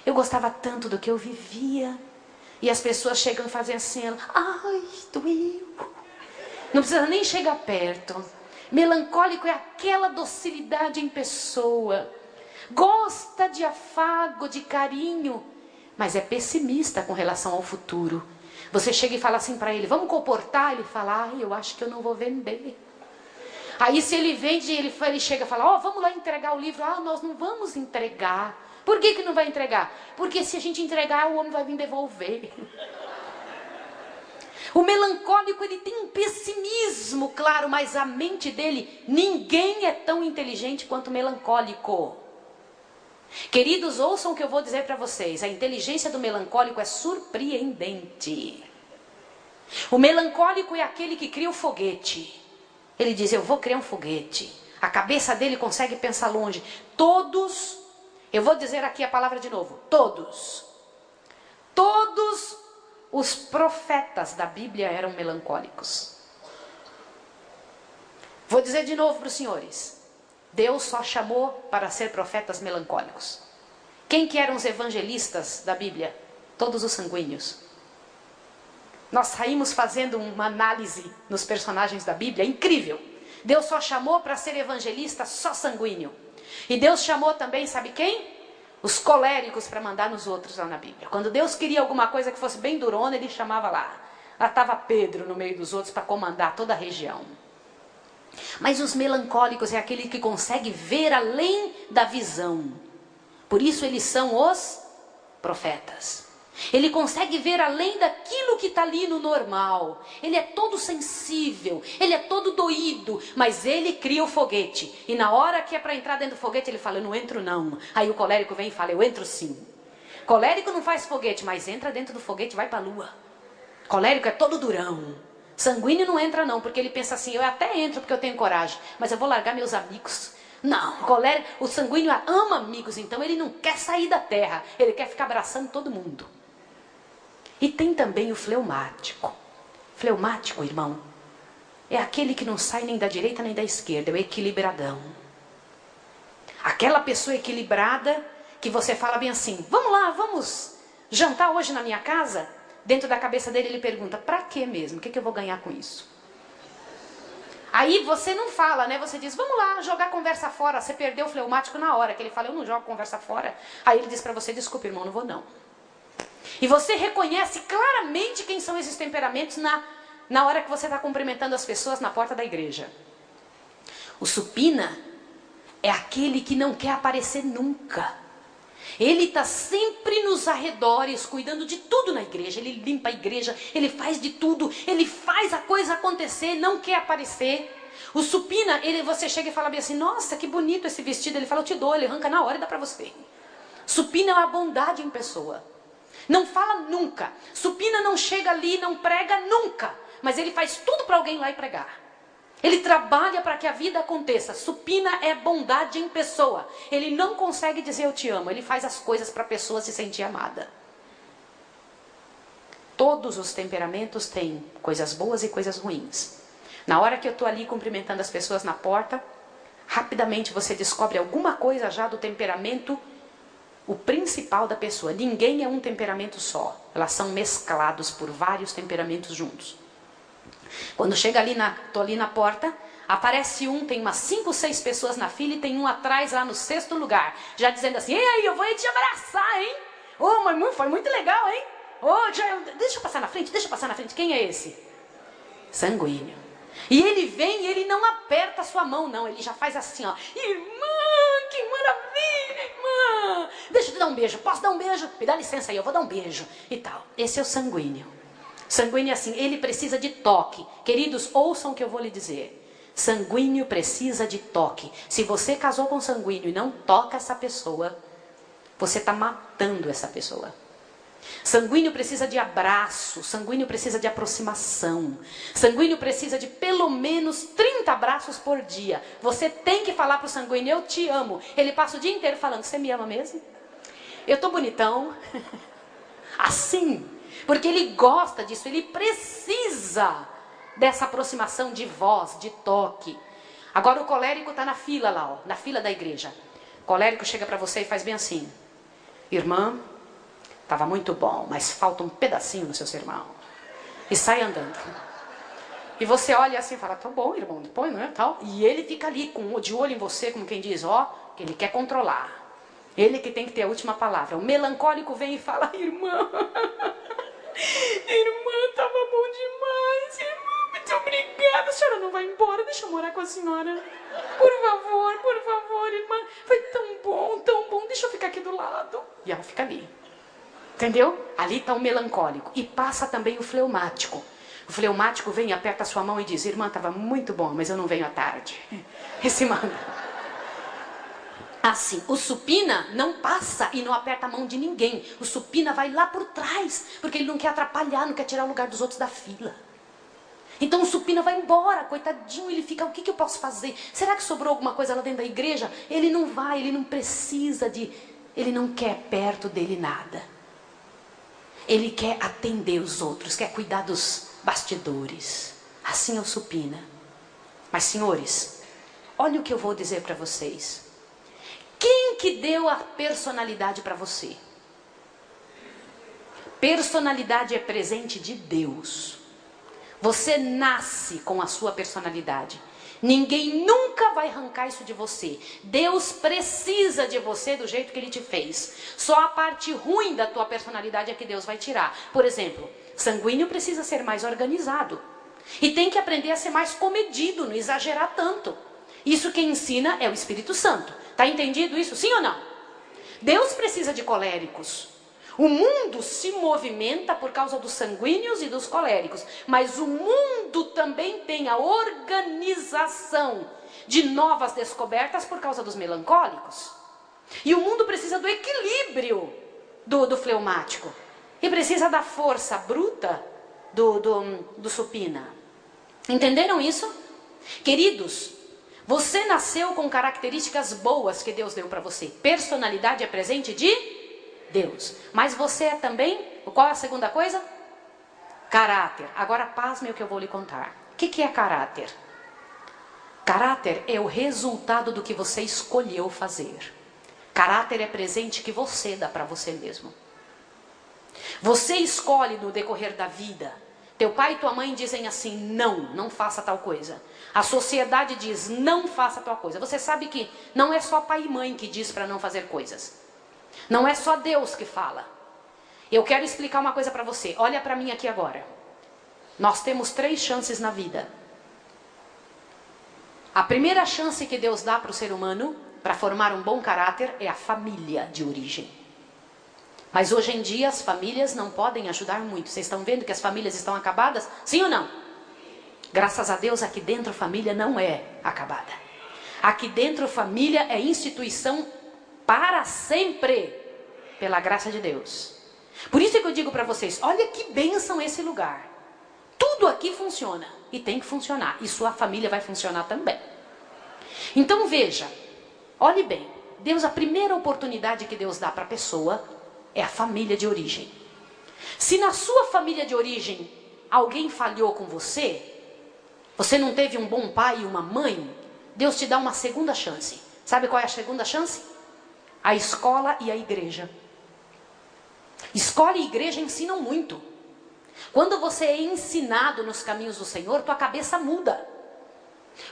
Eu gostava tanto do que eu vivia. E as pessoas chegam e fazem assim, ai, doeu. Não precisa nem chegar perto. Melancólico é aquela docilidade em pessoa. Gosta de afago, de carinho, mas é pessimista com relação ao futuro. Você chega e fala assim para ele, vamos comportar? Ele fala, ai, eu acho que eu não vou vender. Aí se ele vende, ele chega e fala, vamos lá entregar o livro. Ah, nós não vamos entregar. Por que não vai entregar? Porque se a gente entregar, o homem vai vir devolver. O melancólico, ele tem um pessimismo, claro, mas a mente dele, ninguém é tão inteligente quanto o melancólico. Queridos, ouçam o que eu vou dizer para vocês. A inteligência do melancólico é surpreendente. O melancólico é aquele que cria o foguete. Ele diz, eu vou criar um foguete. A cabeça dele consegue pensar longe. Todos, eu vou dizer aqui a palavra de novo, todos os profetas da Bíblia eram melancólicos. Vou dizer de novo para os senhores. Deus só chamou para ser profetas melancólicos. Quem que eram os evangelistas da Bíblia? Todos os sanguíneos. Nós saímos fazendo uma análise nos personagens da Bíblia, incrível. Deus só chamou para ser evangelista só sanguíneo. E Deus chamou também, sabe quem? Os coléricos para mandar nos outros lá na Bíblia. Quando Deus queria alguma coisa que fosse bem durona, ele chamava lá. Lá estava Pedro no meio dos outros para comandar toda a região. Mas os melancólicos é aquele que consegue ver além da visão. Por isso eles são os profetas. Ele consegue ver além daquilo que está ali no normal. Ele é todo sensível, ele é todo doído, mas ele cria o foguete. E na hora que é para entrar dentro do foguete, ele fala, eu não entro não. Aí o colérico vem e fala, eu entro sim. Colérico não faz foguete, mas entra dentro do foguete e vai para a lua. Colérico é todo durão. Sanguíneo não entra não, porque ele pensa assim, eu até entro porque eu tenho coragem, mas eu vou largar meus amigos. Não, o sanguíneo ama amigos, então ele não quer sair da terra, ele quer ficar abraçando todo mundo. E tem também o fleumático. Fleumático, irmão, é aquele que não sai nem da direita nem da esquerda, é o equilibradão. Aquela pessoa equilibrada que você fala bem assim, vamos lá, vamos jantar hoje na minha casa? Dentro da cabeça dele ele pergunta, pra quê mesmo? O que eu vou ganhar com isso? Aí você não fala, né? Você diz, vamos lá, jogar conversa fora. Você perdeu o fleumático na hora, que ele fala, eu não jogo conversa fora. Aí ele diz pra você, desculpa irmão, não vou não. E você reconhece claramente quem são esses temperamentos na hora que você está cumprimentando as pessoas na porta da igreja. O supina é aquele que não quer aparecer nunca. Ele está sempre nos arredores, cuidando de tudo na igreja. Ele limpa a igreja, ele faz de tudo, ele faz a coisa acontecer, não quer aparecer. O supina, você chega e fala bem assim, nossa, que bonito esse vestido. Ele fala, eu te dou, ele arranca na hora e dá para você. Supina é uma bondade em pessoa. Não fala nunca. Supina não chega ali, não prega nunca. Mas ele faz tudo para alguém lá e pregar. Ele trabalha para que a vida aconteça. Supina é bondade em pessoa. Ele não consegue dizer eu te amo. Ele faz as coisas para a pessoa se sentir amada. Todos os temperamentos têm coisas boas e coisas ruins. Na hora que eu estou ali cumprimentando as pessoas na porta, rapidamente você descobre alguma coisa já do temperamento o principal da pessoa. Ninguém é um temperamento só. Elas são mesclados por vários temperamentos juntos. Quando chega ali, tô ali na porta, aparece um, tem umas 5, 6 pessoas na fila e tem um atrás lá no 6º lugar, já dizendo assim: "E aí, eu vou te abraçar, hein? Oh, mas foi muito legal, hein? Oh, deixa eu passar na frente, deixa eu passar na frente." Quem é esse? Sanguíneo. E ele vem e ele não aperta a sua mão, não. Ele já faz assim, ó: "Irmã, que maravilha, irmã. Deixa eu te dar um beijo. Posso dar um beijo? Me dá licença aí, eu vou dar um beijo." E tal. Esse é o sanguíneo. Sanguíneo é assim, ele precisa de toque. Queridos, ouçam o que eu vou lhe dizer. Sanguíneo precisa de toque. Se você casou com sanguíneo e não toca essa pessoa, você está matando essa pessoa. Sanguíneo precisa de abraço, sanguíneo precisa de aproximação, sanguíneo precisa de pelo menos 30 abraços por dia. Você tem que falar para o sanguíneo: "Eu te amo." Ele passa o dia inteiro falando: "Você me ama mesmo? Eu tô bonitão?" Assim, porque ele gosta disso, ele precisa dessa aproximação de voz, de toque. Agora o colérico está na fila lá, ó, na fila da igreja. O colérico chega para você e faz bem assim: "Irmã, estava muito bom, mas falta um pedacinho no seu sermão." E sai andando. E você olha assim e fala: "Tá bom, irmão, depois, não é?" Tal. E ele fica ali de olho em você, como quem diz, ó, que ele quer controlar. Ele que tem que ter a última palavra. O melancólico vem e fala: "Irmã, irmã, estava bom demais. Irmã, muito obrigada. A senhora não vai embora? Deixa eu morar com a senhora. Por favor, irmã. Foi tão bom. Deixa eu ficar aqui do lado." E ela fica ali. Entendeu? Ali está o melancólico. E passa também o fleumático. O fleumático vem, aperta a sua mão e diz: "Irmã, estava muito bom, mas eu não venho à tarde." Esse manda. Assim, o supina não passa e não aperta a mão de ninguém. O supina vai lá por trás, porque ele não quer atrapalhar, não quer tirar o lugar dos outros da fila. Então o supina vai embora, coitadinho, ele fica: "O que eu posso fazer? Será que sobrou alguma coisa lá dentro da igreja?" Ele não vai, ele não precisa de... Ele não quer perto dele nada. Ele quer atender os outros, quer cuidar dos bastidores. Assim é o supina. Mas, senhores, olha o que eu vou dizer para vocês. Quem que deu a personalidade para você? Personalidade é presente de Deus. Você nasce com a sua personalidade. Ninguém nunca vai arrancar isso de você. Deus precisa de você do jeito que Ele te fez. Só a parte ruim da tua personalidade é que Deus vai tirar. Por exemplo, sanguíneo precisa ser mais organizado. E tem que aprender a ser mais comedido, não exagerar tanto. Isso quem ensina é o Espírito Santo. Está entendido isso? Sim ou não? Deus precisa de coléricos. O mundo se movimenta por causa dos sanguíneos e dos coléricos, mas o mundo também tem a organização de novas descobertas por causa dos melancólicos. E o mundo precisa do equilíbrio do fleumático. E precisa da força bruta do supina. Entenderam isso? Queridos, você nasceu com características boas que Deus deu para você. Personalidade é presente de Deus. Mas você é também, qual é a segunda coisa? Caráter. Agora pasme o que eu vou lhe contar. O que é caráter? Caráter é o resultado do que você escolheu fazer. Caráter é presente que você dá para você mesmo. Você escolhe no decorrer da vida. Teu pai e tua mãe dizem assim: não faça tal coisa. A sociedade diz: não faça tal coisa. Você sabe que não é só pai e mãe que diz para não fazer coisas. Não é só Deus que fala. Eu quero explicar uma coisa para você. Olha para mim aqui agora. Nós temos 3 chances na vida. A primeira chance que Deus dá para o ser humano para formar um bom caráter é a família de origem. Mas hoje em dia as famílias não podem ajudar muito. Vocês estão vendo que as famílias estão acabadas? Sim ou não? Graças a Deus aqui dentro a família não é acabada. Aqui dentro a família é instituição para sempre, pela graça de Deus. Por isso é que eu digo para vocês: olha que bênção esse lugar. Tudo aqui funciona e tem que funcionar. E sua família vai funcionar também. Então veja, olhe bem. Deus, a primeira oportunidade que Deus dá para a pessoa é a família de origem. Se na sua família de origem alguém falhou com você, você não teve um bom pai e uma mãe, Deus te dá uma segunda chance. Sabe qual é a segunda chance? A escola e a igreja. Escola e igreja ensinam muito. Quando você é ensinado nos caminhos do Senhor, tua cabeça muda.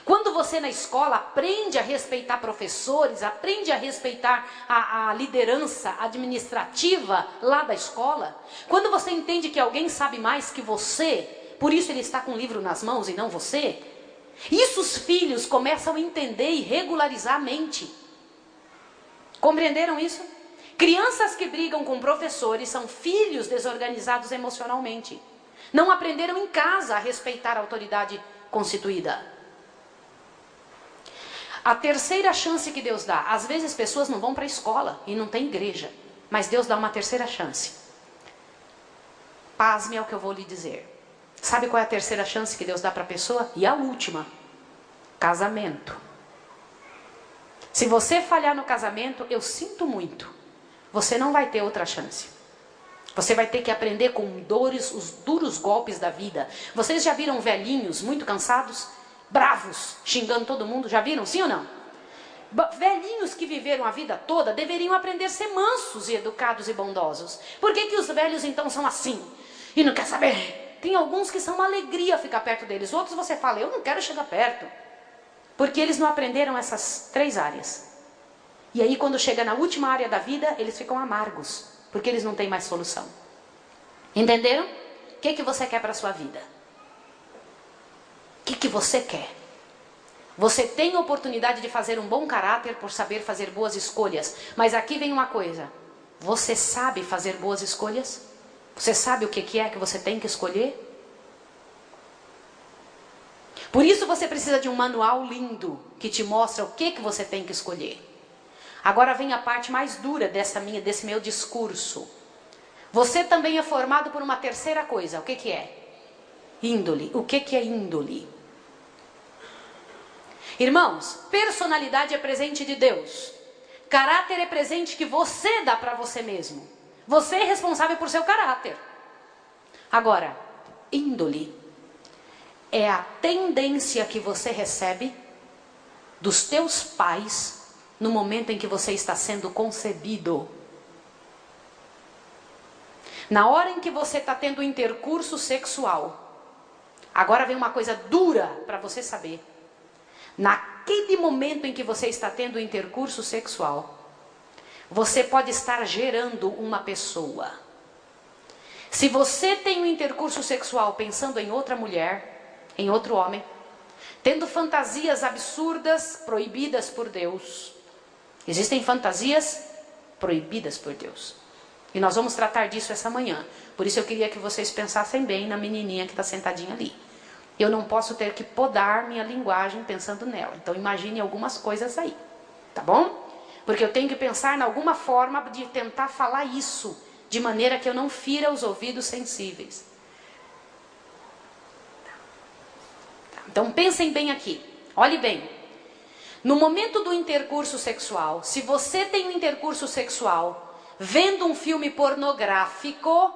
Quando você na escola aprende a respeitar professores, aprende a respeitar a liderança administrativa lá da escola, quando você entende que alguém sabe mais que você, por isso ele está com o livro nas mãos e não você, isso os filhos começam a entender e regularizar a mente. Compreenderam isso? Crianças que brigam com professores são filhos desorganizados emocionalmente. Não aprenderam em casa a respeitar a autoridade constituída. A terceira chance que Deus dá. Às vezes pessoas não vão para a escola e não tem igreja. Mas Deus dá uma terceira chance. Pasme ao que eu vou lhe dizer. Sabe qual é a terceira chance que Deus dá para a pessoa? E a última. Casamento. Se você falhar no casamento, eu sinto muito. Você não vai ter outra chance. Você vai ter que aprender com dores, os duros golpes da vida. Vocês já viram velhinhos muito cansados? Bravos, xingando todo mundo, já viram, sim ou não? Velhinhos que viveram a vida toda deveriam aprender a ser mansos e educados e bondosos. Por que os velhos então são assim? E não quer saber? Tem alguns que são uma alegria ficar perto deles. Outros você fala, eu não quero chegar perto. Porque eles não aprenderam essas 3 áreas. E aí quando chega na última área da vida, eles ficam amargos. Porque eles não têm mais solução. Entenderam? O que você quer para a sua vida? O que você quer? Você tem a oportunidade de fazer um bom caráter por saber fazer boas escolhas. Mas aqui vem uma coisa. Você sabe fazer boas escolhas? Você sabe o que é que você tem que escolher? Por isso você precisa de um manual lindo que te mostra o que você tem que escolher. Agora vem a parte mais dura desse meu discurso. Você também é formado por uma terceira coisa. O que é? Índole. O que é índole? Irmãos, personalidade é presente de Deus. Caráter é presente que você dá para você mesmo. Você é responsável por seu caráter. Agora, índole é a tendência que você recebe dos teus pais no momento em que você está sendo concebido. Na hora em que você está tendo intercurso sexual. Agora vem uma coisa dura para você saber. Naquele momento em que você está tendo intercurso sexual, você pode estar gerando uma pessoa. Se você tem um intercurso sexual pensando em outra mulher, em outro homem, tendo fantasias absurdas, proibidas por Deus. Existem fantasias proibidas por Deus. E nós vamos tratar disso essa manhã. Por isso eu queria que vocês pensassem bem na menininha que está sentadinha ali. Eu não posso ter que podar minha linguagem pensando nela. Então imagine algumas coisas aí. Tá bom? Porque eu tenho que pensar em alguma forma de tentar falar isso. De maneira que eu não fira os ouvidos sensíveis. Então pensem bem aqui. Olhe bem. No momento do intercurso sexual, se você tem um intercurso sexual vendo um filme pornográfico,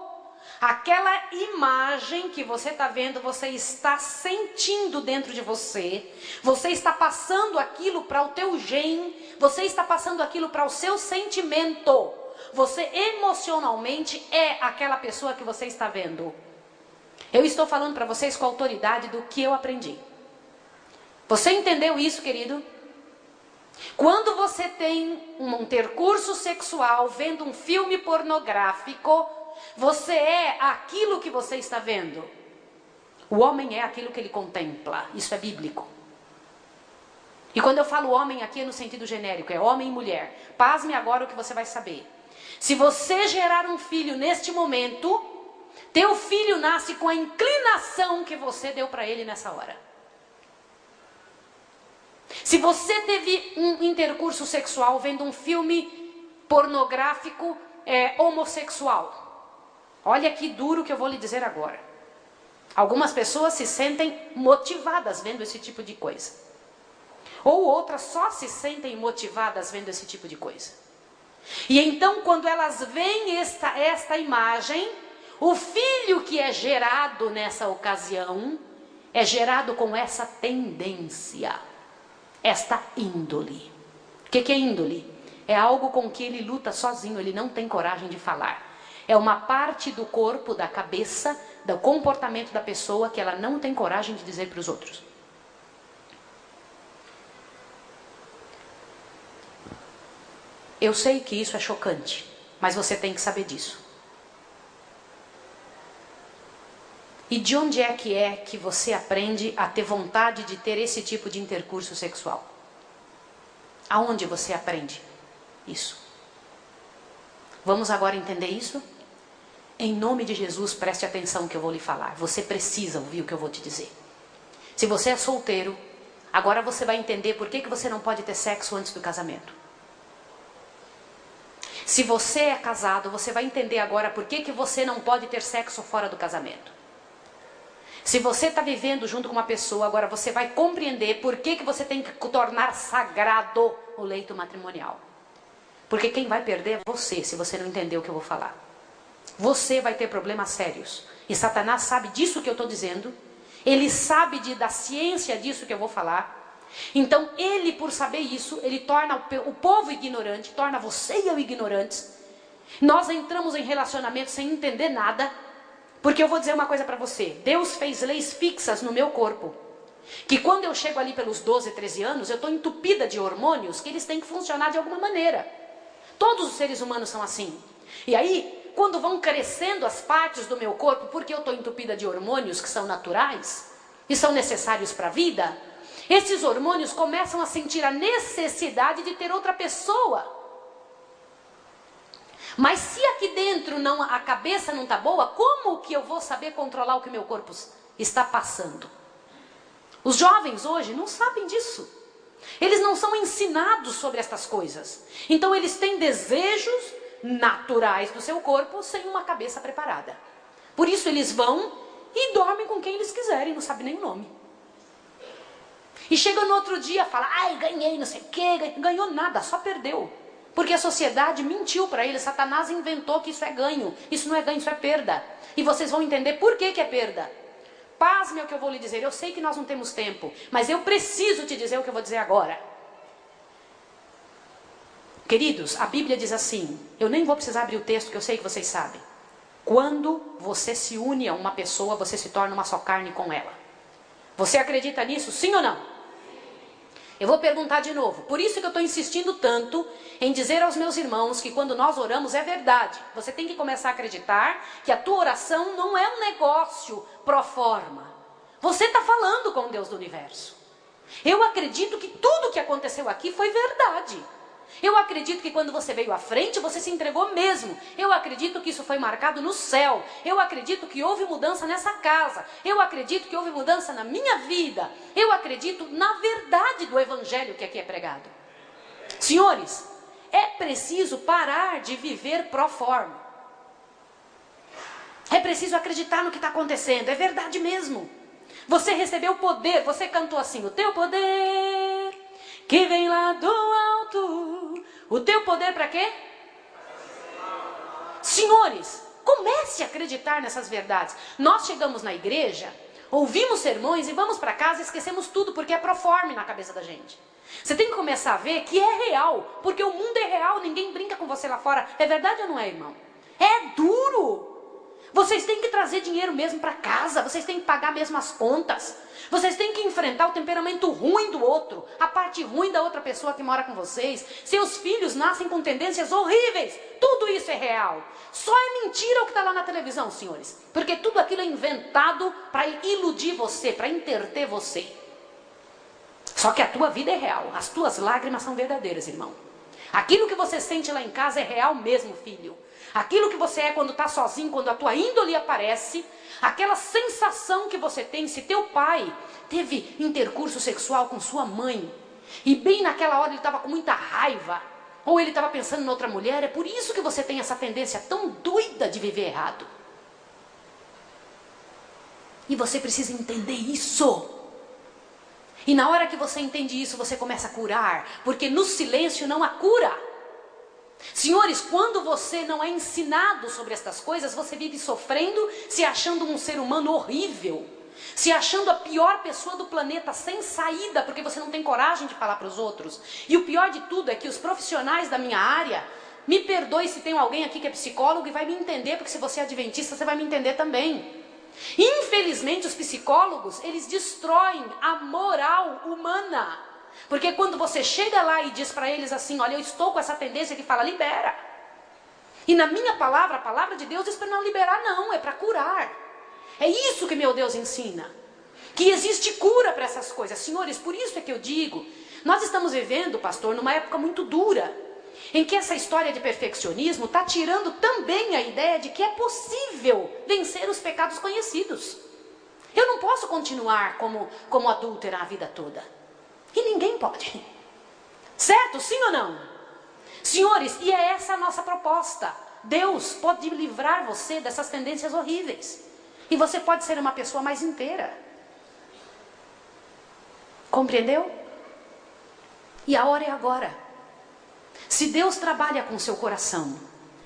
aquela imagem que você está vendo, você está sentindo dentro de você. Você está passando aquilo para o teu gen. Você está passando aquilo para o seu sentimento. Você emocionalmente é aquela pessoa que você está vendo. Eu estou falando para vocês com a autoridade do que eu aprendi. Você entendeu isso, querido? Quando você tem um intercurso sexual vendo um filme pornográfico, você é aquilo que você está vendo. O homem é aquilo que ele contempla. Isso é bíblico. E quando eu falo homem aqui é no sentido genérico, é homem e mulher. Pasme agora o que você vai saber. Se você gerar um filho neste momento, teu filho nasce com a inclinação que você deu para ele nessa hora. Se você teve um intercurso sexual vendo um filme pornográfico homossexual, olha que duro que eu vou lhe dizer agora. Algumas pessoas se sentem motivadas vendo esse tipo de coisa. Ou outras só se sentem motivadas vendo esse tipo de coisa. E então quando elas veem esta imagem, o filho que é gerado nessa ocasião é gerado com essa tendência. Esta índole. O que é índole? É algo com que ele luta sozinho, ele não tem coragem de falar. É uma parte do corpo, da cabeça, do comportamento da pessoa que ela não tem coragem de dizer para os outros. Eu sei que isso é chocante, mas você tem que saber disso. E de onde é que você aprende a ter vontade de ter esse tipo de intercurso sexual? Aonde você aprende isso? Vamos agora entender isso? Em nome de Jesus, preste atenção no que eu vou lhe falar. Você precisa ouvir o que eu vou te dizer. Se você é solteiro, agora você vai entender por que você não pode ter sexo antes do casamento. Se você é casado, você vai entender agora por que você não pode ter sexo fora do casamento. Se você está vivendo junto com uma pessoa, agora você vai compreender por que você tem que tornar sagrado o leito matrimonial. Porque quem vai perder é você, se você não entender o que eu vou falar. Você vai ter problemas sérios. E Satanás sabe disso que eu estou dizendo. Ele sabe da ciência disso que eu vou falar. Então ele, por saber isso, ele torna o povo ignorante, torna você e eu ignorantes. Nós entramos em relacionamento sem entender nada. Porque eu vou dizer uma coisa para você. Deus fez leis fixas no meu corpo. Que quando eu chego ali pelos 12, 13 anos, eu estou entupida de hormônios que eles têm que funcionar de alguma maneira. Todos os seres humanos são assim. E aí, quando vão crescendo as partes do meu corpo, porque eu estou entupida de hormônios que são naturais e são necessários para a vida, esses hormônios começam a sentir a necessidade de ter outra pessoa. Mas se aqui dentro a cabeça não está boa, como que eu vou saber controlar o que meu corpo está passando? Os jovens hoje não sabem disso. Eles não são ensinados sobre estas coisas. Então eles têm desejos naturais do seu corpo sem uma cabeça preparada. Por isso eles vão e dormem com quem eles quiserem, não sabem nem o nome. E chega no outro dia e fala, ai, ganhei, não sei o quê, ganhou nada, só perdeu. Porque a sociedade mentiu para ele, Satanás inventou que isso é ganho. Isso não é ganho, isso é perda. E vocês vão entender por que é perda. Pasme o que eu vou lhe dizer. Eu sei que nós não temos tempo, mas eu preciso te dizer o que eu vou dizer agora. Queridos, a Bíblia diz assim, eu nem vou precisar abrir o texto, que eu sei que vocês sabem. Quando você se une a uma pessoa, você se torna uma só carne com ela. Você acredita nisso, sim ou não? Eu vou perguntar de novo. Por isso que eu estou insistindo tanto em dizer aos meus irmãos que quando nós oramos é verdade. Você tem que começar a acreditar que a tua oração não é um negócio pro forma. Você está falando com o Deus do universo. Eu acredito que tudo que aconteceu aqui foi verdade. Eu acredito que quando você veio à frente, você se entregou mesmo. Eu acredito que isso foi marcado no céu. Eu acredito que houve mudança nessa casa. Eu acredito que houve mudança na minha vida. Eu acredito na verdade do evangelho que aqui é pregado. Senhores, é preciso parar de viver pro forma. É preciso acreditar no que está acontecendo. É verdade mesmo. Você recebeu poder. Você cantou assim, o teu poder que vem lá do alto. O teu poder para quê? Senhores, comece a acreditar nessas verdades. Nós chegamos na igreja, ouvimos sermões e vamos para casa e esquecemos tudo porque é proforme na cabeça da gente. Você tem que começar a ver que é real, porque o mundo é real, ninguém brinca com você lá fora. É verdade ou não é, irmão? É duro. Vocês têm que trazer dinheiro mesmo para casa, vocês têm que pagar mesmo as contas. Vocês têm que enfrentar o temperamento ruim do outro, a parte ruim da outra pessoa que mora com vocês. Seus filhos nascem com tendências horríveis. Tudo isso é real. Só é mentira o que está lá na televisão, senhores. Porque tudo aquilo é inventado para iludir você, para entreter você. Só que a tua vida é real. As tuas lágrimas são verdadeiras, irmão. Aquilo que você sente lá em casa é real mesmo, filho. Aquilo que você é quando está sozinho, quando a tua índole aparece, aquela sensação que você tem, se teu pai teve intercurso sexual com sua mãe, e bem naquela hora ele estava com muita raiva, ou ele estava pensando em outra mulher, é por isso que você tem essa tendência tão doida de viver errado. E você precisa entender isso. E na hora que você entende isso, você começa a curar, porque no silêncio não há cura. Senhores, quando você não é ensinado sobre estas coisas, você vive sofrendo, se achando um ser humano horrível. se achando a pior pessoa do planeta, sem saída, porque você não tem coragem de falar para os outros. E o pior de tudo é que os profissionais da minha área, me perdoe se tem alguém aqui que é psicólogo e vai me entender, porque se você é adventista, você vai me entender também. Infelizmente, os psicólogos, eles destroem a moral humana. Porque quando você chega lá e diz para eles assim, olha, eu estou com essa tendência que fala, libera. E na minha palavra, a palavra de Deus diz para não liberar não, é para curar. É isso que meu Deus ensina. Que existe cura para essas coisas. Senhores, por isso é que eu digo, nós estamos vivendo, pastor, numa época muito dura, em que essa história de perfeccionismo está tirando também a ideia de que é possível vencer os pecados conhecidos. Eu não posso continuar como adúltera a vida toda. E ninguém pode. Certo? Sim ou não? Senhores, e é essa a nossa proposta. Deus pode livrar você dessas tendências horríveis. E você pode ser uma pessoa mais inteira. Compreendeu? E a hora é agora. Se Deus trabalha com o seu coração,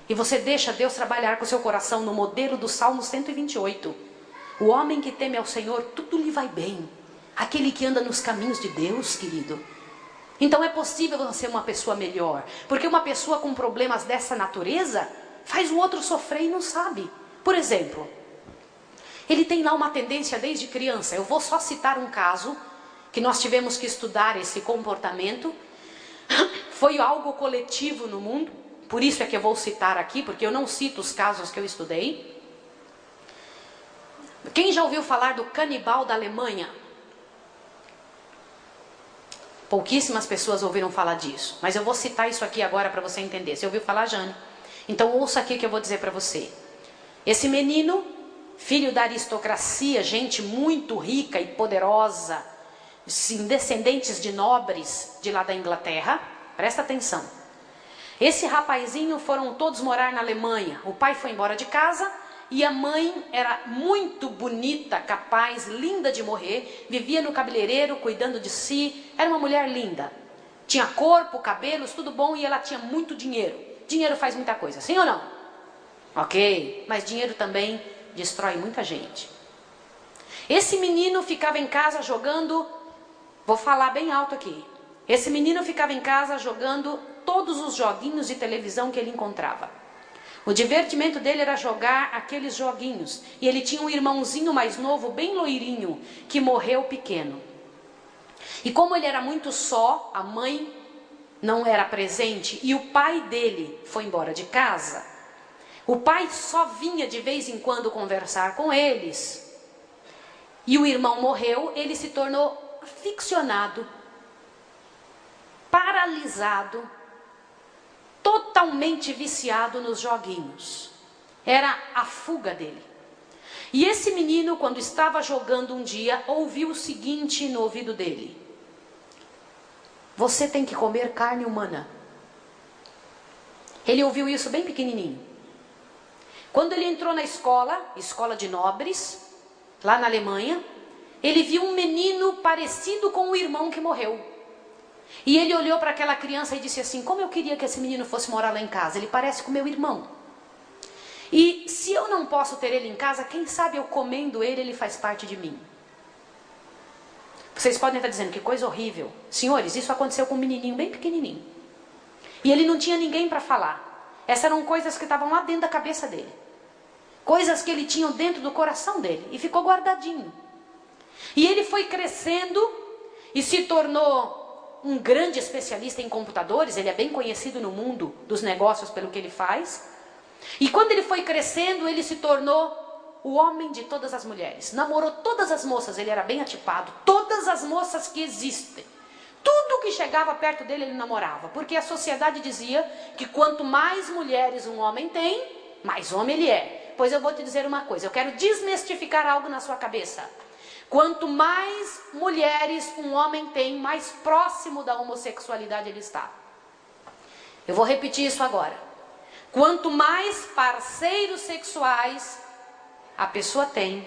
e você deixa Deus trabalhar com o seu coração no modelo do Salmo 128, o homem que teme ao Senhor, tudo lhe vai bem. Aquele que anda nos caminhos de Deus, querido. Então é possível você ser uma pessoa melhor. Porque uma pessoa com problemas dessa natureza faz o outro sofrer e não sabe. Por exemplo, ele tem lá uma tendência desde criança. Eu vou só citar um caso que nós tivemos que estudar esse comportamento. Foi algo coletivo no mundo. Por isso é que eu vou citar aqui, porque eu não cito os casos que eu estudei. Quem já ouviu falar do canibal da Alemanha? Pouquíssimas pessoas ouviram falar disso, mas eu vou citar isso aqui agora para você entender. Você ouviu falar, Jane? Então ouça aqui que eu vou dizer para você. Esse menino, filho da aristocracia, gente muito rica e poderosa, sim, descendentes de nobres de lá da Inglaterra, presta atenção. Esse rapazinho foram todos morar na Alemanha. O pai foi embora de casa e a mãe era muito bonita, capaz, linda de morrer, vivia no cabeleireiro cuidando de si, era uma mulher linda, tinha corpo, cabelos, tudo bom, e ela tinha muito dinheiro. Dinheiro faz muita coisa, sim ou não? Ok, mas dinheiro também destrói muita gente. Esse menino ficava em casa jogando, vou falar bem alto aqui, esse menino ficava em casa jogando todos os joguinhos de televisão que ele encontrava. O divertimento dele era jogar aqueles joguinhos. E ele tinha um irmãozinho mais novo, bem loirinho, que morreu pequeno. E como ele era muito só, a mãe não era presente e o pai dele foi embora de casa, o pai só vinha de vez em quando conversar com eles. E o irmão morreu, ele se tornou aficionado, paralisado, totalmente viciado nos joguinhos. Era a fuga dele. E esse menino, quando estava jogando um dia, ouviu o seguinte no ouvido dele: você tem que comer carne humana. Ele ouviu isso bem pequenininho. Quando ele entrou na escola de nobres, lá na Alemanha, ele viu um menino parecido com o irmão que morreu. E ele olhou para aquela criança e disse assim: como eu queria que esse menino fosse morar lá em casa, ele parece com meu irmão. E se eu não posso ter ele em casa, quem sabe eu comendo ele, ele faz parte de mim. Vocês podem estar dizendo que coisa horrível. Senhores, isso aconteceu com um menininho bem pequenininho. E ele não tinha ninguém para falar. Essas eram coisas que estavam lá dentro da cabeça dele. Coisas que ele tinha dentro do coração dele. E ficou guardadinho. E ele foi crescendo e se tornou um grande especialista em computadores. Ele é bem conhecido no mundo dos negócios pelo que ele faz. E quando ele foi crescendo, ele se tornou o homem de todas as mulheres. Namorou todas as moças, ele era bem atipado. Todas as moças que existem. Tudo que chegava perto dele, ele namorava. Porque a sociedade dizia que quanto mais mulheres um homem tem, mais homem ele é. Pois eu vou te dizer uma coisa, eu quero desmistificar algo na sua cabeça. Quanto mais mulheres um homem tem, mais próximo da homossexualidade ele está. Eu vou repetir isso agora. Quanto mais parceiros sexuais a pessoa tem,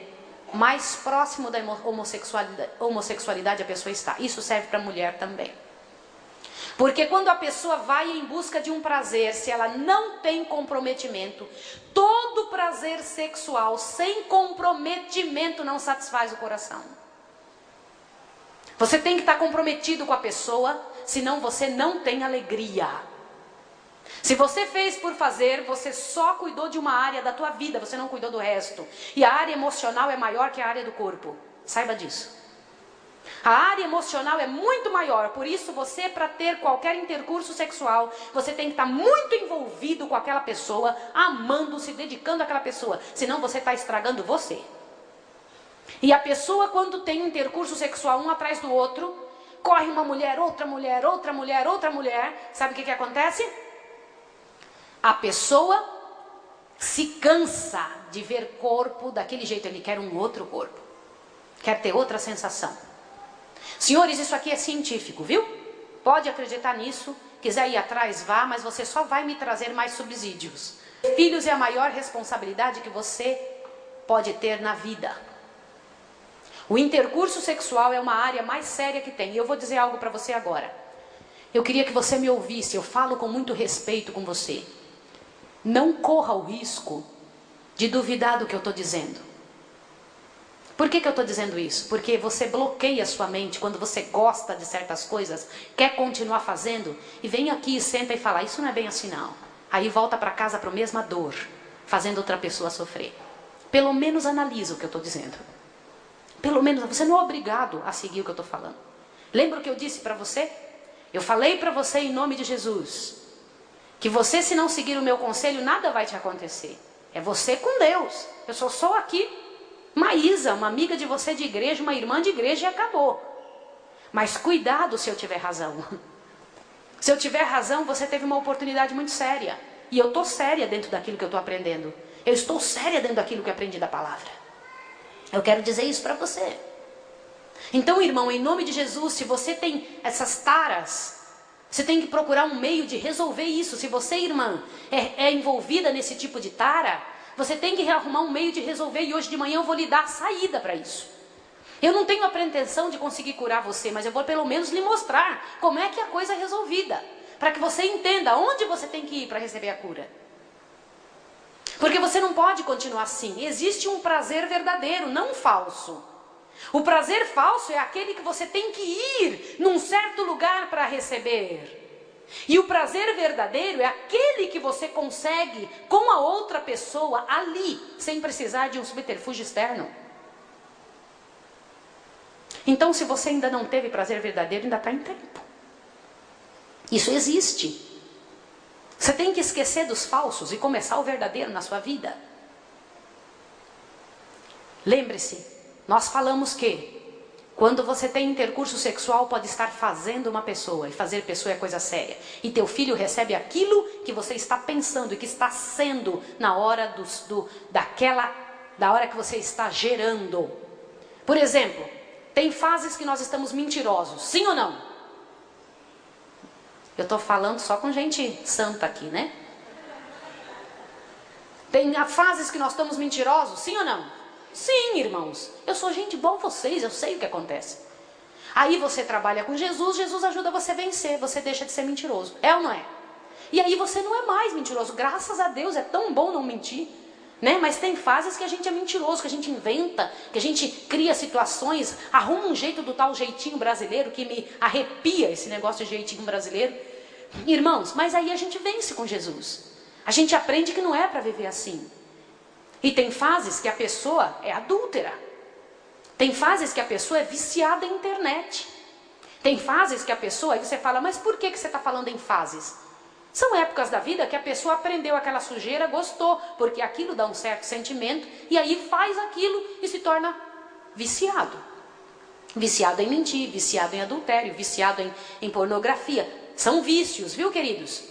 mais próximo da homossexualidade a pessoa está. Isso serve para a mulher também. Porque quando a pessoa vai em busca de um prazer, se ela não tem comprometimento, todo prazer sexual sem comprometimento não satisfaz o coração. Você tem que estar comprometido com a pessoa, senão você não tem alegria. Se você fez por fazer, você só cuidou de uma área da tua vida, você não cuidou do resto. E a área emocional é maior que a área do corpo. Saiba disso. A área emocional é muito maior, por isso você, para ter qualquer intercurso sexual, você tem que estar muito envolvido com aquela pessoa, amando, se dedicando àquela pessoa, senão você está estragando você. E a pessoa, quando tem intercurso sexual um atrás do outro, corre uma mulher, outra mulher, outra mulher, outra mulher, sabe o que acontece? A pessoa se cansa de ver corpo daquele jeito, ele quer um outro corpo, quer ter outra sensação. Senhores, isso aqui é científico, viu? Pode acreditar nisso, quiser ir atrás, vá, mas você só vai me trazer mais subsídios. Filhos é a maior responsabilidade que você pode ter na vida. O intercurso sexual é uma área mais séria que tem. E eu vou dizer algo para você agora. Eu queria que você me ouvisse, eu falo com muito respeito com você. Não corra o risco de duvidar do que eu estou dizendo. Por que eu estou dizendo isso? Porque você bloqueia a sua mente quando você gosta de certas coisas, quer continuar fazendo, e vem aqui e senta e fala, isso não é bem assim não. Aí volta para casa para a mesma dor, fazendo outra pessoa sofrer. Pelo menos analisa o que eu estou dizendo. Pelo menos, você não é obrigado a seguir o que eu estou falando. Lembra o que eu disse para você? Eu falei para você em nome de Jesus, que você, se não seguir o meu conselho, nada vai te acontecer. É você com Deus. Eu sou só aqui Maísa, uma amiga de você de igreja, uma irmã de igreja, e acabou. Mas cuidado se eu tiver razão. Se eu tiver razão, você teve uma oportunidade muito séria. E eu estou séria dentro daquilo que eu estou aprendendo. Eu estou séria dentro daquilo que eu aprendi da palavra. Eu quero dizer isso para você. Então, irmão, em nome de Jesus, se você tem essas taras, você tem que procurar um meio de resolver isso. Se você, irmã, é envolvida nesse tipo de tara, você tem que arrumar um meio de resolver, e hoje de manhã eu vou lhe dar a saída para isso. Eu não tenho a pretensão de conseguir curar você, mas eu vou pelo menos lhe mostrar como é que a coisa é resolvida, para que você entenda onde você tem que ir para receber a cura. Porque você não pode continuar assim. Existe um prazer verdadeiro, não falso. O prazer falso é aquele que você tem que ir num certo lugar para receber. E o prazer verdadeiro é aquele que você consegue com a outra pessoa ali, sem precisar de um subterfúgio externo. Então, se você ainda não teve prazer verdadeiro, ainda está em tempo. Isso existe. Você tem que esquecer dos falsos e começar o verdadeiro na sua vida. Lembre-se, nós falamos que quando você tem intercurso sexual, pode estar fazendo uma pessoa, e fazer pessoa é coisa séria. E teu filho recebe aquilo que você está pensando e que está sendo na hora da hora que você está gerando. Por exemplo, tem fases que nós estamos mentirosos, sim ou não? Eu estou falando só com gente santa aqui, né? Tem fases que nós estamos mentirosos, sim ou não? Sim, irmãos, eu sou gente boa vocês, eu sei o que acontece. Aí você trabalha com Jesus, Jesus ajuda você a vencer, você deixa de ser mentiroso, é ou não é? E aí você não é mais mentiroso, graças a Deus, é tão bom não mentir, né? Mas tem fases que a gente é mentiroso, que a gente inventa, que a gente cria situações, arruma um jeito do tal jeitinho brasileiro, que me arrepia esse negócio de jeitinho brasileiro. Irmãos, mas aí a gente vence com Jesus, a gente aprende que não é para viver assim. E tem fases que a pessoa é adúltera. Tem fases que a pessoa é viciada em internet. Tem fases que a pessoa, aí você fala, mas por que você está falando em fases? São épocas da vida que a pessoa aprendeu aquela sujeira, gostou, porque aquilo dá um certo sentimento, e aí faz aquilo e se torna viciado. Viciado em mentir, viciado em adultério, viciado em pornografia. São vícios, viu, queridos?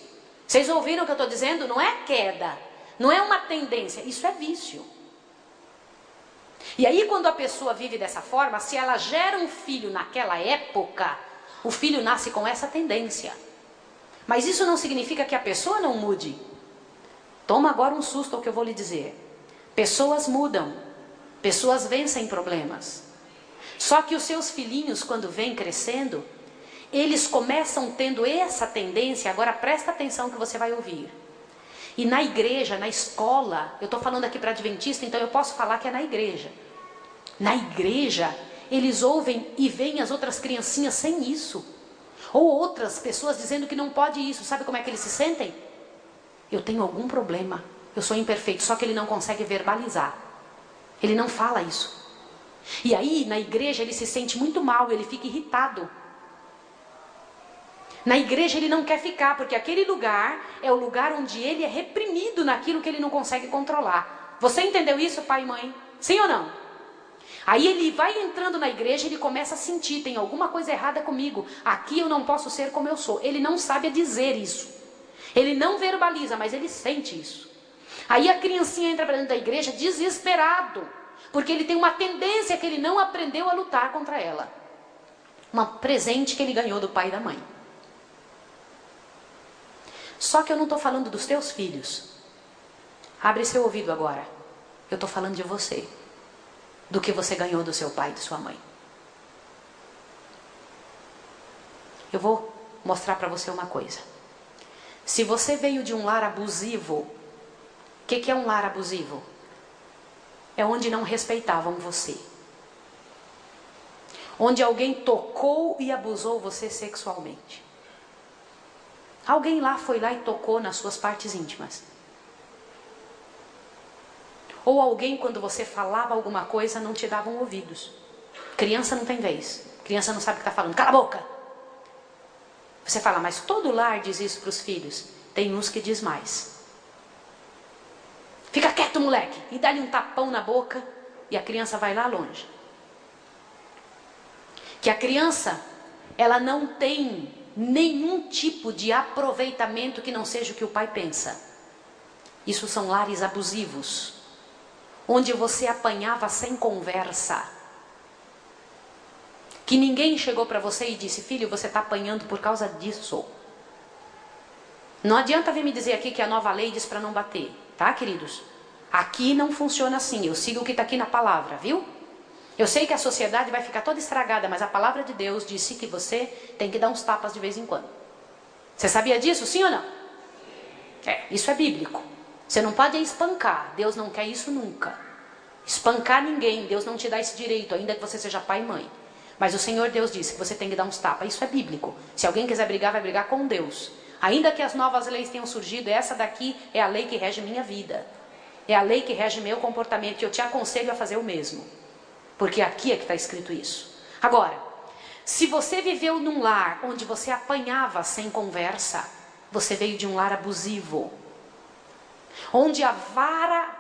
Vocês ouviram o que eu estou dizendo? Não é queda. Não é uma tendência, isso é vício. E aí quando a pessoa vive dessa forma, se ela gera um filho naquela época, o filho nasce com essa tendência. Mas isso não significa que a pessoa não mude. Toma agora um susto ao que eu vou lhe dizer. Pessoas mudam, pessoas vencem problemas. Só que os seus filhinhos, quando vêm crescendo, eles começam tendo essa tendência, agora presta atenção que você vai ouvir. E na igreja, na escola, eu estou falando aqui para adventista, então eu posso falar que é na igreja. Na igreja, eles ouvem e veem as outras criancinhas sem isso. Ou outras pessoas dizendo que não pode isso. Sabe como é que eles se sentem? Eu tenho algum problema, eu sou imperfeito, só que ele não consegue verbalizar. Ele não fala isso. E aí, na igreja, ele se sente muito mal, ele fica irritado. Na igreja ele não quer ficar, porque aquele lugar é o lugar onde ele é reprimido naquilo que ele não consegue controlar. Você entendeu isso, pai e mãe? Sim ou não? Aí ele vai entrando na igreja, ele começa a sentir, tem alguma coisa errada comigo. Aqui eu não posso ser como eu sou. Ele não sabe dizer isso. Ele não verbaliza, mas ele sente isso. Aí a criancinha entra para dentro da igreja desesperado, porque ele tem uma tendência que ele não aprendeu a lutar contra ela. Um presente que ele ganhou do pai e da mãe. Só que eu não estou falando dos teus filhos. Abre seu ouvido agora. Eu estou falando de você. Do que você ganhou do seu pai e de sua mãe. Eu vou mostrar para você uma coisa. Se você veio de um lar abusivo, o que é um lar abusivo? É onde não respeitavam você. Onde alguém tocou e abusou você sexualmente. Alguém lá foi lá e tocou nas suas partes íntimas. Ou alguém, quando você falava alguma coisa, não te davam ouvidos. Criança não tem vez. Criança não sabe o que está falando. Cala a boca! Você fala, mas todo lar diz isso para os filhos. Tem uns que diz mais. Fica quieto, moleque! E dá-lhe um tapão na boca e a criança vai lá longe. Que a criança, ela não tem nenhum tipo de aproveitamento que não seja o que o pai pensa. Isso são lares abusivos, onde você apanhava sem conversa. Que ninguém chegou para você e disse, filho, você está apanhando por causa disso. Não adianta vir me dizer aqui que a nova lei diz para não bater, tá, queridos? Aqui não funciona assim, eu sigo o que está aqui na palavra, viu? Eu sei que a sociedade vai ficar toda estragada, mas a palavra de Deus disse que você tem que dar uns tapas de vez em quando. Você sabia disso, sim ou não? Isso é bíblico. Você não pode espancar, Deus não quer isso nunca. Espancar ninguém, Deus não te dá esse direito, ainda que você seja pai e mãe. Mas o Senhor Deus disse que você tem que dar uns tapas, isso é bíblico. Se alguém quiser brigar, vai brigar com Deus. Ainda que as novas leis tenham surgido, essa daqui é a lei que rege minha vida. É a lei que rege meu comportamento, e eu te aconselho a fazer o mesmo. Porque aqui é que está escrito isso. Agora, se você viveu num lar onde você apanhava sem conversa, você veio de um lar abusivo. Onde a vara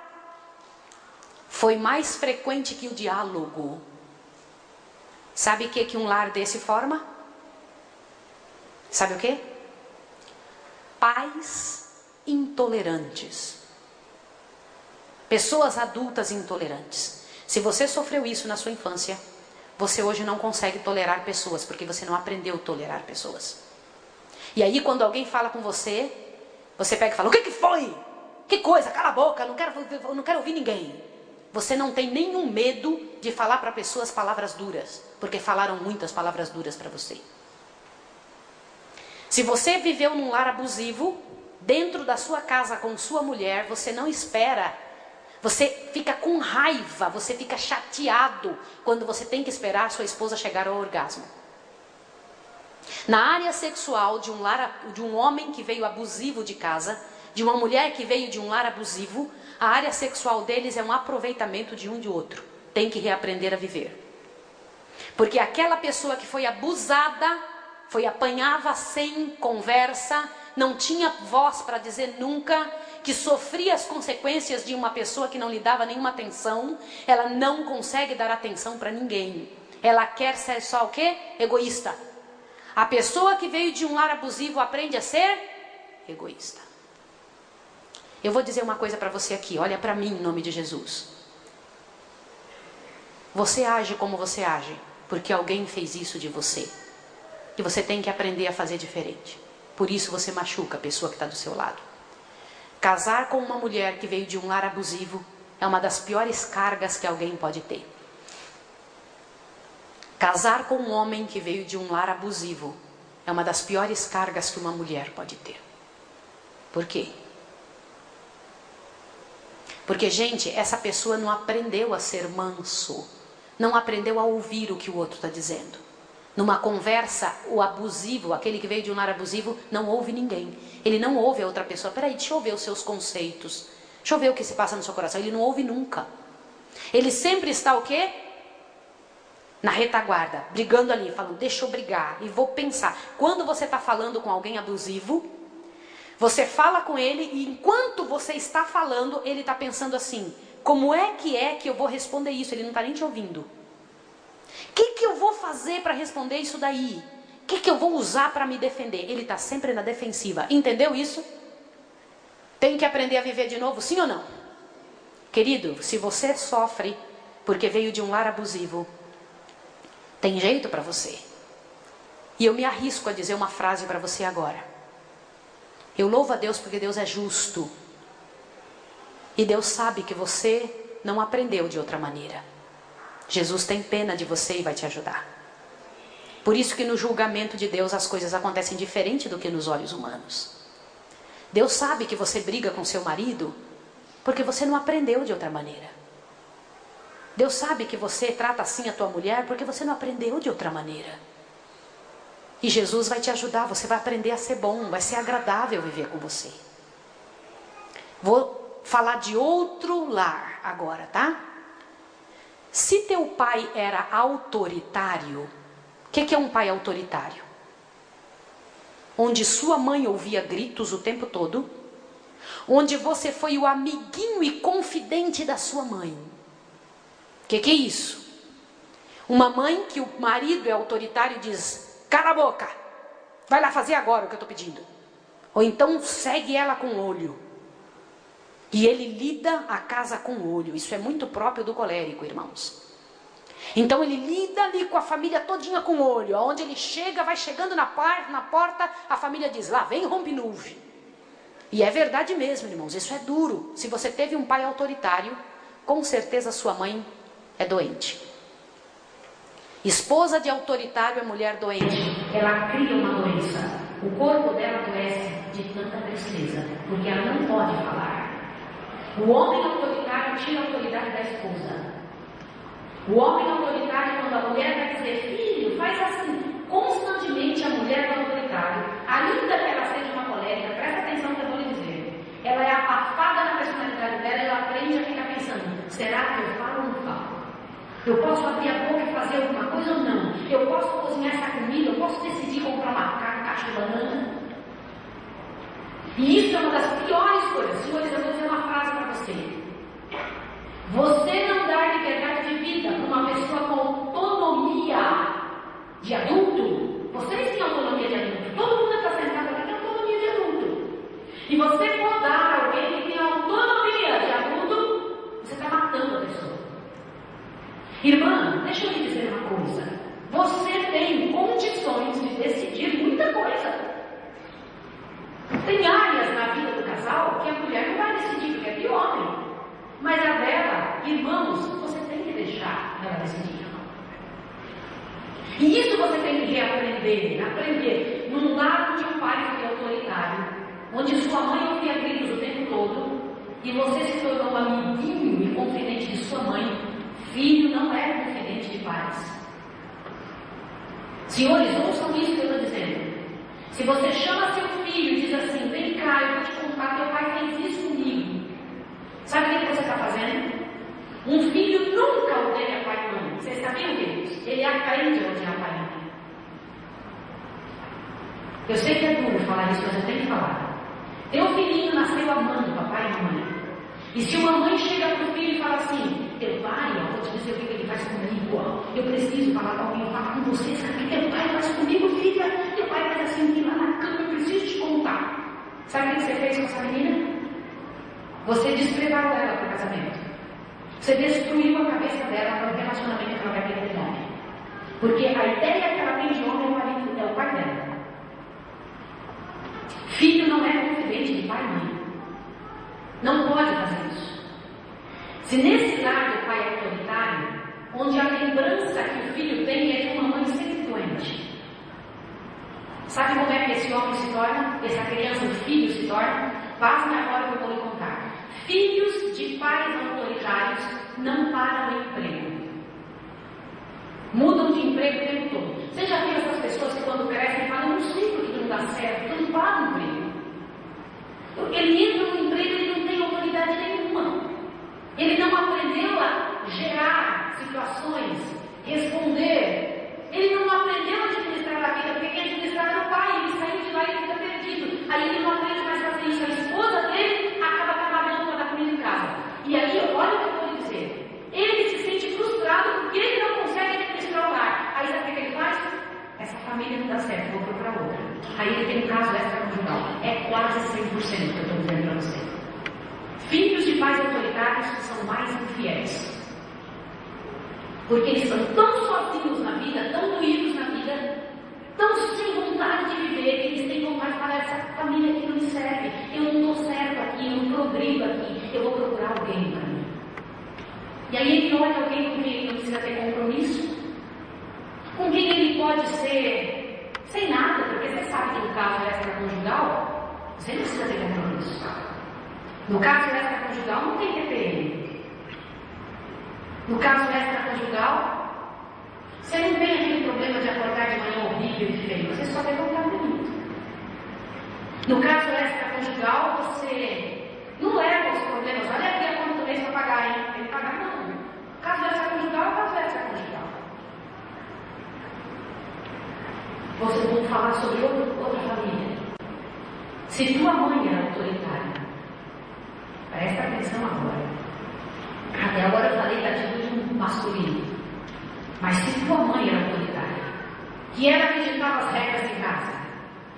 foi mais frequente que o diálogo. Sabe o que um lar desse forma? Sabe o quê? Pais intolerantes. Pessoas adultas intolerantes. Se você sofreu isso na sua infância, você hoje não consegue tolerar pessoas, porque você não aprendeu a tolerar pessoas. E aí quando alguém fala com você, você pega e fala, o que foi? Que coisa, cala a boca, não quero ouvir ninguém. Você não tem nenhum medo de falar para pessoas palavras duras, porque falaram muitas palavras duras para você. Se você viveu num lar abusivo, dentro da sua casa com sua mulher, você não espera. Você fica com raiva, você fica chateado quando você tem que esperar a sua esposa chegar ao orgasmo. Na área sexual de um homem que veio abusivo de casa, de uma mulher que veio de um lar abusivo, a área sexual deles é um aproveitamento de um de outro. Tem que reaprender a viver. Porque aquela pessoa que foi abusada, apanhava sem conversa, não tinha voz para dizer nunca, que sofria as consequências de uma pessoa que não lhe dava nenhuma atenção, ela não consegue dar atenção para ninguém. Ela quer ser só o quê? Egoísta. A pessoa que veio de um lar abusivo aprende a ser egoísta. Eu vou dizer uma coisa para você aqui, olha para mim em nome de Jesus. Você age como você age, porque alguém fez isso de você. E você tem que aprender a fazer diferente. Por isso você machuca a pessoa que está do seu lado. Casar com uma mulher que veio de um lar abusivo é uma das piores cargas que alguém pode ter. Casar com um homem que veio de um lar abusivo é uma das piores cargas que uma mulher pode ter. Por quê? Porque, gente, essa pessoa não aprendeu a ser manso. Não aprendeu a ouvir o que o outro está dizendo. Numa conversa, o abusivo, aquele que veio de um lar abusivo, não ouve ninguém. Ele não ouve a outra pessoa. Peraí, deixa eu ver os seus conceitos. Deixa eu ver o que se passa no seu coração. Ele não ouve nunca. Ele sempre está o quê? Na retaguarda, brigando ali, falando, deixa eu brigar. E vou pensar. Quando você está falando com alguém abusivo, você fala com ele e enquanto você está falando, ele está pensando assim, como é que eu vou responder isso? Ele não está nem te ouvindo. O que eu vou fazer para responder isso daí? O que eu vou usar para me defender? Ele está sempre na defensiva. Entendeu isso? Tem que aprender a viver de novo, sim ou não? Querido, se você sofre porque veio de um lar abusivo, tem jeito para você. E eu me arrisco a dizer uma frase para você agora. Eu louvo a Deus porque Deus é justo. E Deus sabe que você não aprendeu de outra maneira. Jesus tem pena de você e vai te ajudar. Por isso que no julgamento de Deus as coisas acontecem diferente do que nos olhos humanos. Deus sabe que você briga com seu marido porque você não aprendeu de outra maneira. Deus sabe que você trata assim a tua mulher porque você não aprendeu de outra maneira. E Jesus vai te ajudar, você vai aprender a ser bom, vai ser agradável viver com você. Vou falar de outro lar agora, tá? Se teu pai era autoritário, o que é um pai autoritário? Onde sua mãe ouvia gritos o tempo todo, onde você foi o amiguinho e confidente da sua mãe. O que é isso? Uma mãe que o marido é autoritário e diz, cala a boca, vai lá fazer agora o que eu estou pedindo. Ou então segue ela com o olho. E ele lida a casa com o olho. Isso é muito próprio do colérico, irmãos. Então ele lida ali com a família todinha com o olho. Aonde ele chega, vai chegando na porta, a família diz, lá vem rompe-nuvem. E é verdade mesmo, irmãos, isso é duro. Se você teve um pai autoritário, com certeza sua mãe é doente. Esposa de autoritário é mulher doente. Ela cria uma doença. O corpo dela adoece de tanta tristeza, porque ela não pode falar. O homem autoritário tira a autoridade da esposa. O homem autoritário, quando a mulher vai dizer, filho, faz assim. Constantemente a mulher do autoritário, ainda que ela seja uma colérica, presta atenção no que eu vou lhe dizer. Ela é abafada na personalidade dela, ela aprende a ficar pensando, será que eu falo ou não falo? Eu posso abrir a boca e fazer alguma coisa ou não? Eu posso cozinhar essa comida? Eu posso decidir comprar uma caixa de banana? E isso é uma das piores coisas. Senhores, eu vou dizer uma frase para você. Você não dar liberdade de vida para uma pessoa com autonomia de adulto. Vocês têm autonomia de adulto. Todo mundo está sentado aqui tem autonomia de adulto. E você for dar alguém que tem autonomia de adulto, você está matando a pessoa. Irmã, deixa eu lhe dizer uma coisa. Você tem condições de decidir muita coisa. Tem áreas na vida do casal que a mulher não vai decidir, porque é de homem. Mas a dela, irmãos, você tem que deixar ela decidir. E isso você tem que reaprender, aprender. Num lado de um pai que é autoritário, onde sua mãe ouvia gritos o tempo todo, e você se tornou amiguinho e confidente de sua mãe, filho não é confidente de pais. Senhores, ouçam isso que eu estou dizendo. Se você chama seu filho e diz assim, vem cá, eu vou te contar, teu pai fez isso comigo. Sabe o que você está fazendo? Um filho nunca odeia pai e mãe. Vocês sabiam disso? Ele aprende a odiar pai e mãe. Eu sei que é duro falar isso, mas eu tenho que falar. Teu filhinho nasceu amando papai e mamãe. E se uma mãe chega para o filho e fala assim, teu pai, ó, vou te dizer o que ele faz comigo, ó. Eu preciso falar com alguém, falar com você, sabe o que teu pai faz comigo, filha? Teu pai faz assim, aqui lá na cama, eu preciso te contar. Sabe o que você fez com essa menina? Você despreparou ela para o casamento. Você destruiu a cabeça dela para o relacionamento que ela vai ter com o homem. Porque a ideia que ela tem de homem é o marido, é o pai dela. Filho não é confidente de pai e mãe. Não pode fazer isso. Se nesse lar do pai é autoritário, onde a lembrança que o filho tem é de uma mãe sempre doente. Sabe como é que esse homem se torna? Essa criança, o filho se torna? Pasme agora que eu vou lhe contar. Filhos de pais autoritários não param o emprego. Mudam de emprego o tempo todo. Você já viu essas pessoas que quando crescem falam, não sei por que não dá certo, não para o emprego. Ele entra no emprego e ele não tem autoridade nenhuma. Ele não aprendeu a gerar situações, responder. Ele não aprendeu a administrar a vida, porque quem administrar é o pai, ele saiu de lá e fica perdido. Aí ele não aprende mais a fazer isso. A esposa dele acaba trabalhando para dar comida em casa. E aí, olha o que eu vou dizer. Ele se sente frustrado porque ele não consegue administrar o lar. Aí sabe o que ele faz? Essa família não dá certo, vou procurar outra. Aí ele tem um caso extraconjugal. É quase 100% que eu estou dizendo para você. Filhos de pais autoritários são mais infiéis. Porque eles estão tão sozinhos na vida, tão doídos na vida, tão sem vontade de viver, que eles têm vontade de falar, essa família aqui não me serve, eu não estou certo aqui, eu não progrido aqui, eu vou procurar alguém para mim. E aí ele olha alguém com quem ele não precisa ter compromisso, com quem ele pode ser sem nada, porque você sabe que no caso extraconjugal, você não precisa ter compromisso. No caso extraconjugal não tem TPM. No caso extraconjugal, você não tem aquele problema de acordar de manhã horrível e feio, você só tem vontade bonito. No caso extraconjugal, você não leva os problemas, olha aqui a conta do mês para pagar, hein? Tem que pagar, não. O caso extraconjugal é o caso extraconjugal. Vamos falar sobre outra família. Se tua mãe era autoritária, presta atenção agora. Até agora eu falei da atitude masculina. Mas se tua mãe era autoritária, que era que ditava as regras em casa,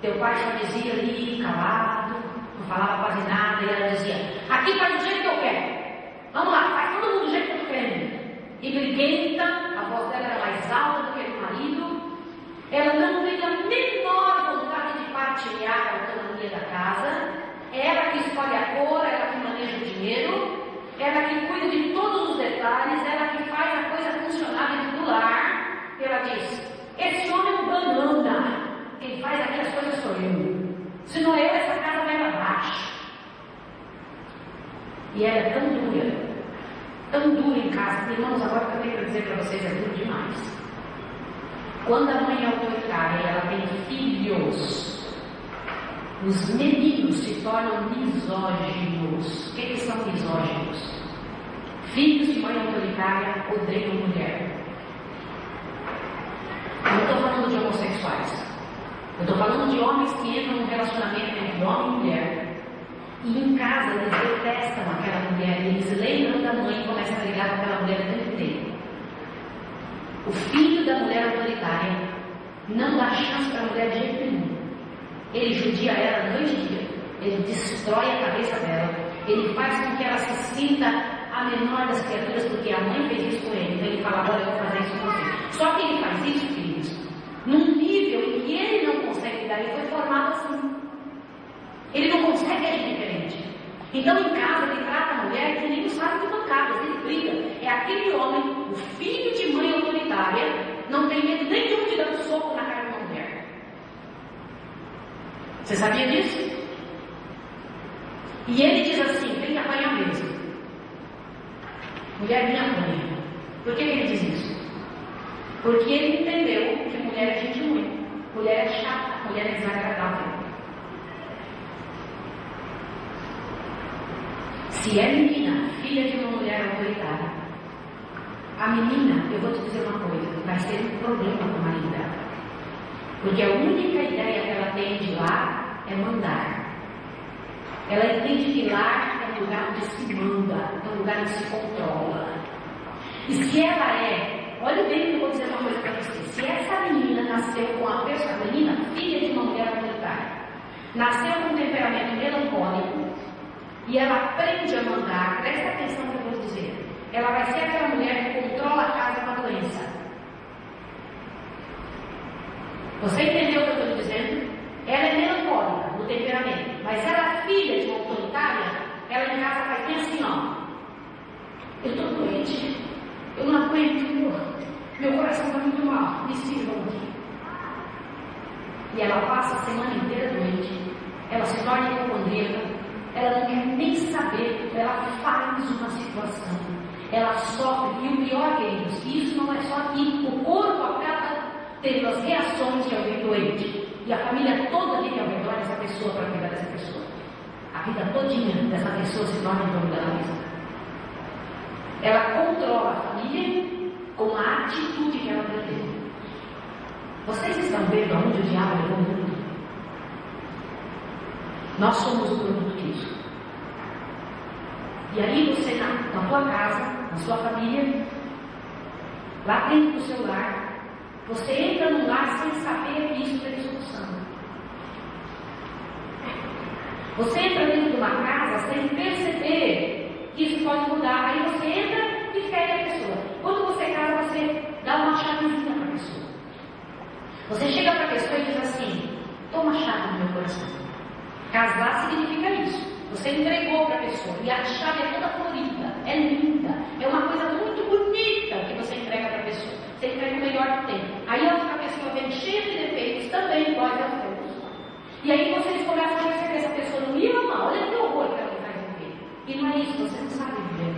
teu pai só dizia ali, calado, não falava quase nada, e ela dizia, aqui faz do jeito que eu quero. Vamos lá, faz todo mundo do jeito que eu estou querendo. E briguenta, a voz dela era mais alta do que a do marido. Ela não tem a menor vontade de partilhar a autonomia da casa. Ela que escolhe a cor, ela que maneja o dinheiro. Ela que cuida de todos os detalhes, ela que faz a coisa funcionar dentro do lar. Ela diz, esse homem é um banana, quem faz aqui as coisas sou eu. Se não é eu, essa casa vai para baixo. E ela é tão dura em casa. Irmãos, agora que eu tenho para dizer para vocês, é duro demais. Quando a mãe é autoritária e ela tem filhos, os meninos se tornam misóginos. O que são misóginos? Filhos de mãe autoritária odeiam mulher. Eu não estou falando de homossexuais. Eu estou falando de homens que entram num relacionamento entre homem e mulher. E em casa eles detestam aquela mulher. Eles lembram da mãe e começam a ligar com aquela mulher o tempo inteiro. O filho da mulher autoritária não dá chance para a mulher de jeito nenhum. Ele judia ela noite e dia. Ele destrói a cabeça dela. Ele faz com que ela se sinta a menor das criaturas, porque a mãe fez isso com ele. Então ele fala, olha, eu vou fazer isso com você. Só que ele faz isso, filhos, num nível em que ele não consegue dar. Ele foi formado assim. Ele não consegue agir diferente. Então em casa ele trata a mulher que nem sabe de pancadas, ele briga. É aquele homem, o filho de mãe autoritária, não tem medo nenhum de dar um soco na cara de uma mulher. Você sabia disso? E ele diz assim, tem que apanhar mesmo. Mulher me apanha. Por que ele diz isso? Porque ele entendeu que mulher é gente ruim, mulher é chata, mulher é desagradável. Se é menina, filha de uma mulher autoritária, a menina, eu vou te dizer uma coisa, vai ser um problema com o marido dela. Porque a única ideia que ela tem de lar é mandar. Ela entende que lar é um lugar onde se manda, é um lugar onde se controla. E se ela olha bem que eu vou dizer uma coisa para você, se essa menina nasceu com a menina, filha de uma mulher autoritária, nasceu com um temperamento melancólico, e ela aprende a mandar, presta atenção no que eu vou dizer, ela vai ser aquela mulher que controla a casa com a doença. Você entendeu o que eu estou dizendo? Ela é melancólica no temperamento, mas ela é filha de uma autoritária, ela em casa faz bem assim, ó. Eu estou doente, eu não aguento, meu coração está muito mal, me sirvam aqui. E ela passa a semana inteira doente, ela se torna hipocondríaca, ela não quer nem saber, ela faz uma situação, ela sofre, e o pior, queridos, que isso não é só aqui, o corpo acaba tendo as reações de alguém doente, e a família toda vive ao redor dessa pessoa para cuidar dessa pessoa. A vida todinha dessa pessoa se torna em torno dela mesma. Ela controla a família com a atitude que ela pretende. Vocês estão vendo aonde o diabo levou o mundo? Nós somos o produto disso. E aí você, na tua casa, na sua família, lá dentro do seu lar, você entra no lar sem saber que isso tem solução. Você entra dentro de uma casa sem perceber que isso pode mudar. Aí você entra e fere a pessoa. Quando você casa, você dá uma chavezinha para a pessoa. Você chega para a pessoa e diz assim: toma a chave no meu coração. Casar significa isso. Você entregou para a pessoa e a chave é toda florida, é linda, é uma coisa muito bonita que você entrega para a pessoa. Você entrega o melhor que tem. Aí a pessoa vem cheia de defeitos, também iguais aos seus. E aí vocês começam a perceber essa pessoa no nível mal. Olha que horror que ela vai viver. E não é isso, você não sabe viver.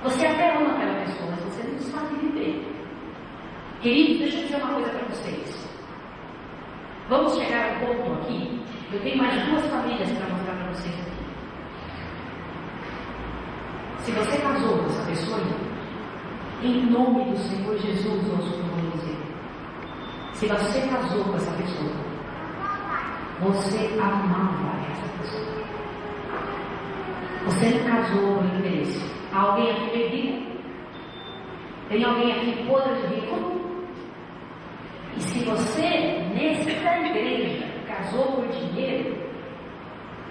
Você até ama aquela pessoa, mas você não sabe viver. Queridos, deixa eu dizer uma coisa para vocês. Vamos chegar ao ponto aqui. Eu tenho mais 2 famílias para mostrar para vocês aqui. Se você casou com essa pessoa, em nome do Senhor Jesus, nós vamos dizer. Se você casou com essa pessoa, você amava essa pessoa. Você não casou por interesse. Há alguém aqui bebido? Tem alguém aqui podre de rico? E se você, nessa igreja, casou por dinheiro,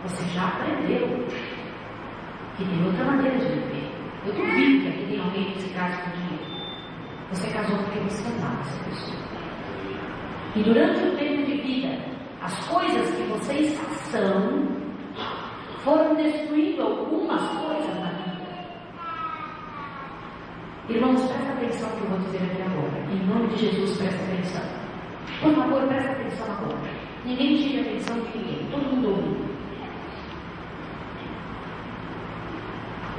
você já aprendeu que tem outra maneira de viver. Eu duvido que aqui tem alguém que se case por dinheiro. Você casou porque você amava essa pessoa. E durante o tempo de vida, as coisas que vocês são foram destruindo algumas coisas na vida. Irmãos, presta atenção no que eu vou dizer aqui agora. Em nome de Jesus, presta atenção. Por favor, presta atenção agora. Ninguém tire a atenção de ninguém. Todo mundo ouve.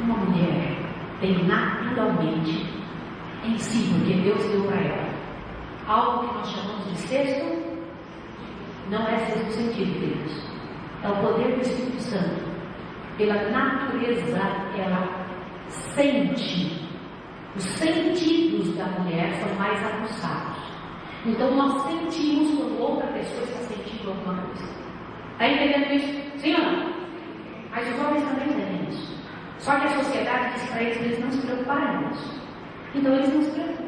Uma mulher tem naturalmente em si, porque Deus deu para ela, algo que nós chamamos de sexto, não é sexto sentido, queridos. É o poder do Espírito Santo. Pela natureza, ela sente. Os sentidos da mulher são mais aguçados. Então nós sentimos quando outra pessoa está sentindo alguma coisa. Está entendendo isso? Sim ou não? Mas os homens também entendem isso. Só que a sociedade diz para eles não se preocuparem com isso. Então eles não se preocupam.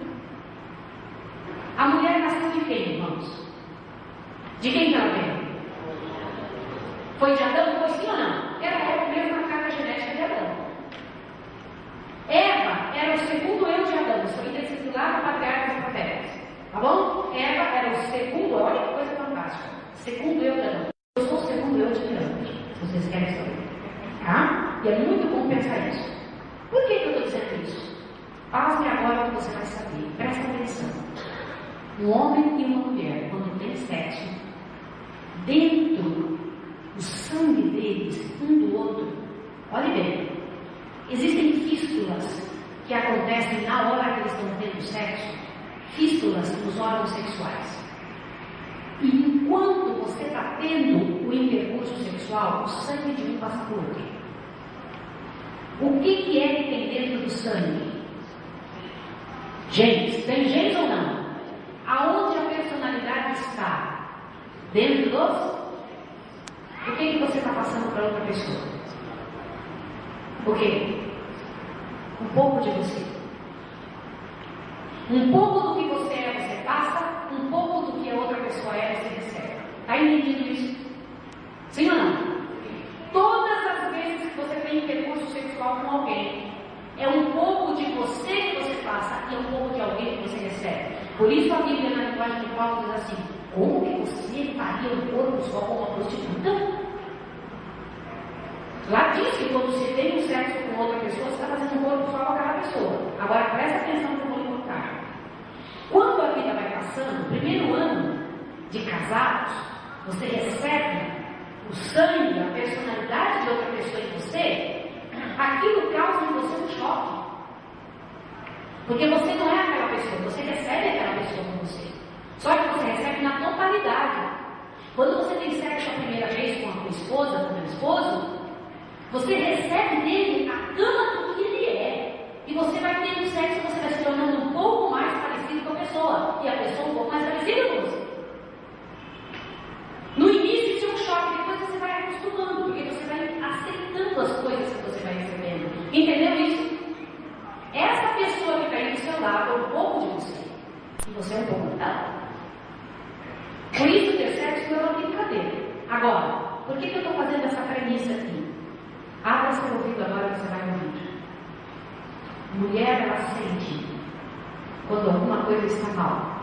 A mulher nasceu de quem, irmãos? De quem que ela veio? Foi de Adão? Foi sim ou não? Era mesmo a carga genética de Adão. Eva era o segundo eu de Adão. Isso foi escrito lá no Patriarcas e Profetas. Tá bom? Eva era o segundo, olha que coisa fantástica. Segundo eu de Adão. Eu sou o segundo eu de Adão, se vocês querem saber. Tá? E é muito bom pensar isso. Por que eu estou dizendo isso? Pasme agora que você vai saber. Presta atenção. Um homem e uma mulher, quando tem sexo, dentro do sangue deles, um do outro, olhe bem, existem fístulas que acontecem na hora que eles estão tendo sexo, fístulas nos órgãos sexuais. E enquanto você está tendo o intercurso sexual, o sangue de um passa por outro. O que é que tem dentro do sangue? Genes. Tem genes ou não? Aonde a personalidade está? Dentro dos? O que você está passando para outra pessoa? O quê? Um pouco de você. Um pouco do que você é, você passa. Um pouco do que a outra pessoa é, você recebe. Está entendido isso? Sim ou não? Todas as vezes que você tem intercurso sexual com alguém, é um pouco de você que você passa e é um pouco de alguém que você recebe. Por isso a Bíblia, na linguagem de Paulo, diz assim: como que você faria um corpo só com uma prostituta? Lá diz que quando você tem um sexo com outra pessoa, você está fazendo um corpo só com aquela pessoa. Agora presta atenção no que eu vou lhe contar. Quando a vida vai passando, no primeiro ano de casados, você recebe o sangue, a personalidade de outra pessoa em você, aquilo causa em você um choque. Porque você não é aquela pessoa, você recebe aquela pessoa com você. Só que você recebe na totalidade. Quando você tem sexo a primeira vez com a tua esposa, com o teu esposo, você recebe dele a cama do que ele é. E você vai tendo sexo, você vai se tornando um pouco mais parecido com a pessoa. E a pessoa um pouco mais parecida com você. No início isso é um choque, depois você vai acostumando, porque você vai aceitando as coisas que você vai recebendo. Entendeu isso? Essa pessoa que está aí do seu lado é um pouco de você. E você é um pouco dela. Por isso ter sexo não é uma brincadeira. Agora, por que eu estou fazendo essa premissa aqui? Abra seu ouvido agora que você vai ouvir. Mulher, ela sente quando alguma coisa está mal.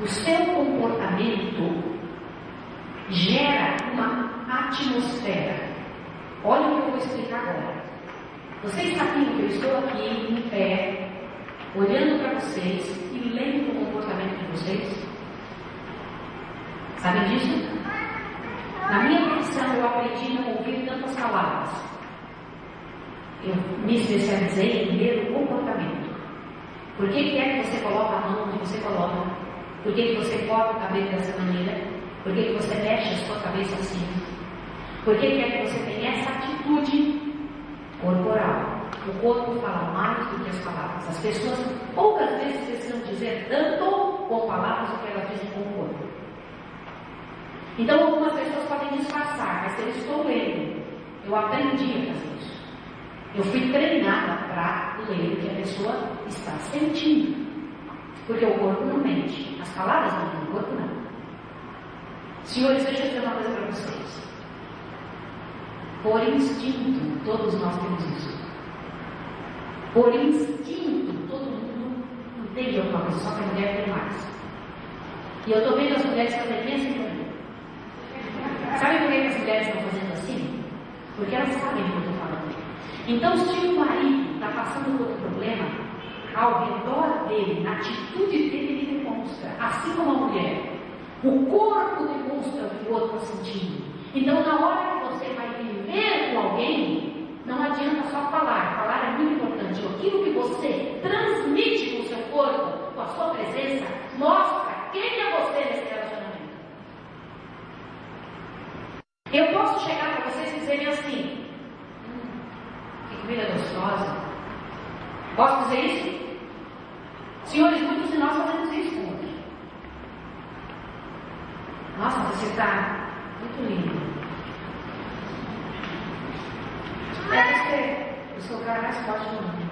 O seu comportamento gera uma atmosfera. Olha o que eu vou explicar agora. Vocês sabem que eu estou aqui em pé, olhando para vocês e lendo o comportamento de vocês? Sabem disso? Na minha profissão eu aprendi a não ouvir tantas palavras. Eu me especializei em ler o comportamento. Por que é que você coloca a mão onde você coloca? Por que você corta o cabelo dessa maneira? Por que você mexe a sua cabeça assim? Por que é que você tem essa atitude corporal? O corpo fala mais do que as palavras. As pessoas poucas vezes precisam dizer tanto com palavras do que elas dizem com o corpo. Então algumas pessoas podem disfarçar, mas eu estou lendo. Eu aprendi a fazer isso. Eu fui treinada para ler o que a pessoa está sentindo. Porque o corpo não mente. As palavras não mentem, o corpo não. Senhores, deixa eu dizer uma coisa para vocês. Por instinto, todos nós temos isso. Por instinto, todo mundo entende alguma coisa, só que a mulher tem mais. E eu estou vendo as mulheres fazerem bem assim para mim. Sabe por que as mulheres estão fazendo assim? Porque elas sabem o que eu estou falando. Então, se o marido está passando por um problema, ao redor dele, na atitude dele, ele demonstra, assim como a mulher. O corpo demonstra o que o outro está sentindo. Então, na hora que você vai viver com alguém, não adianta só falar. Falar é muito importante. Aquilo que você transmite com o seu corpo, com a sua presença, mostra quem é você nesse relacionamento. Eu posso chegar para vocês e dizerem assim: que comida gostosa. Posso dizer isso? Senhores, muitos de nós fazemos isso com outros. Nossa, você está muito lindo. Eu sou o cara mais forte do mundo.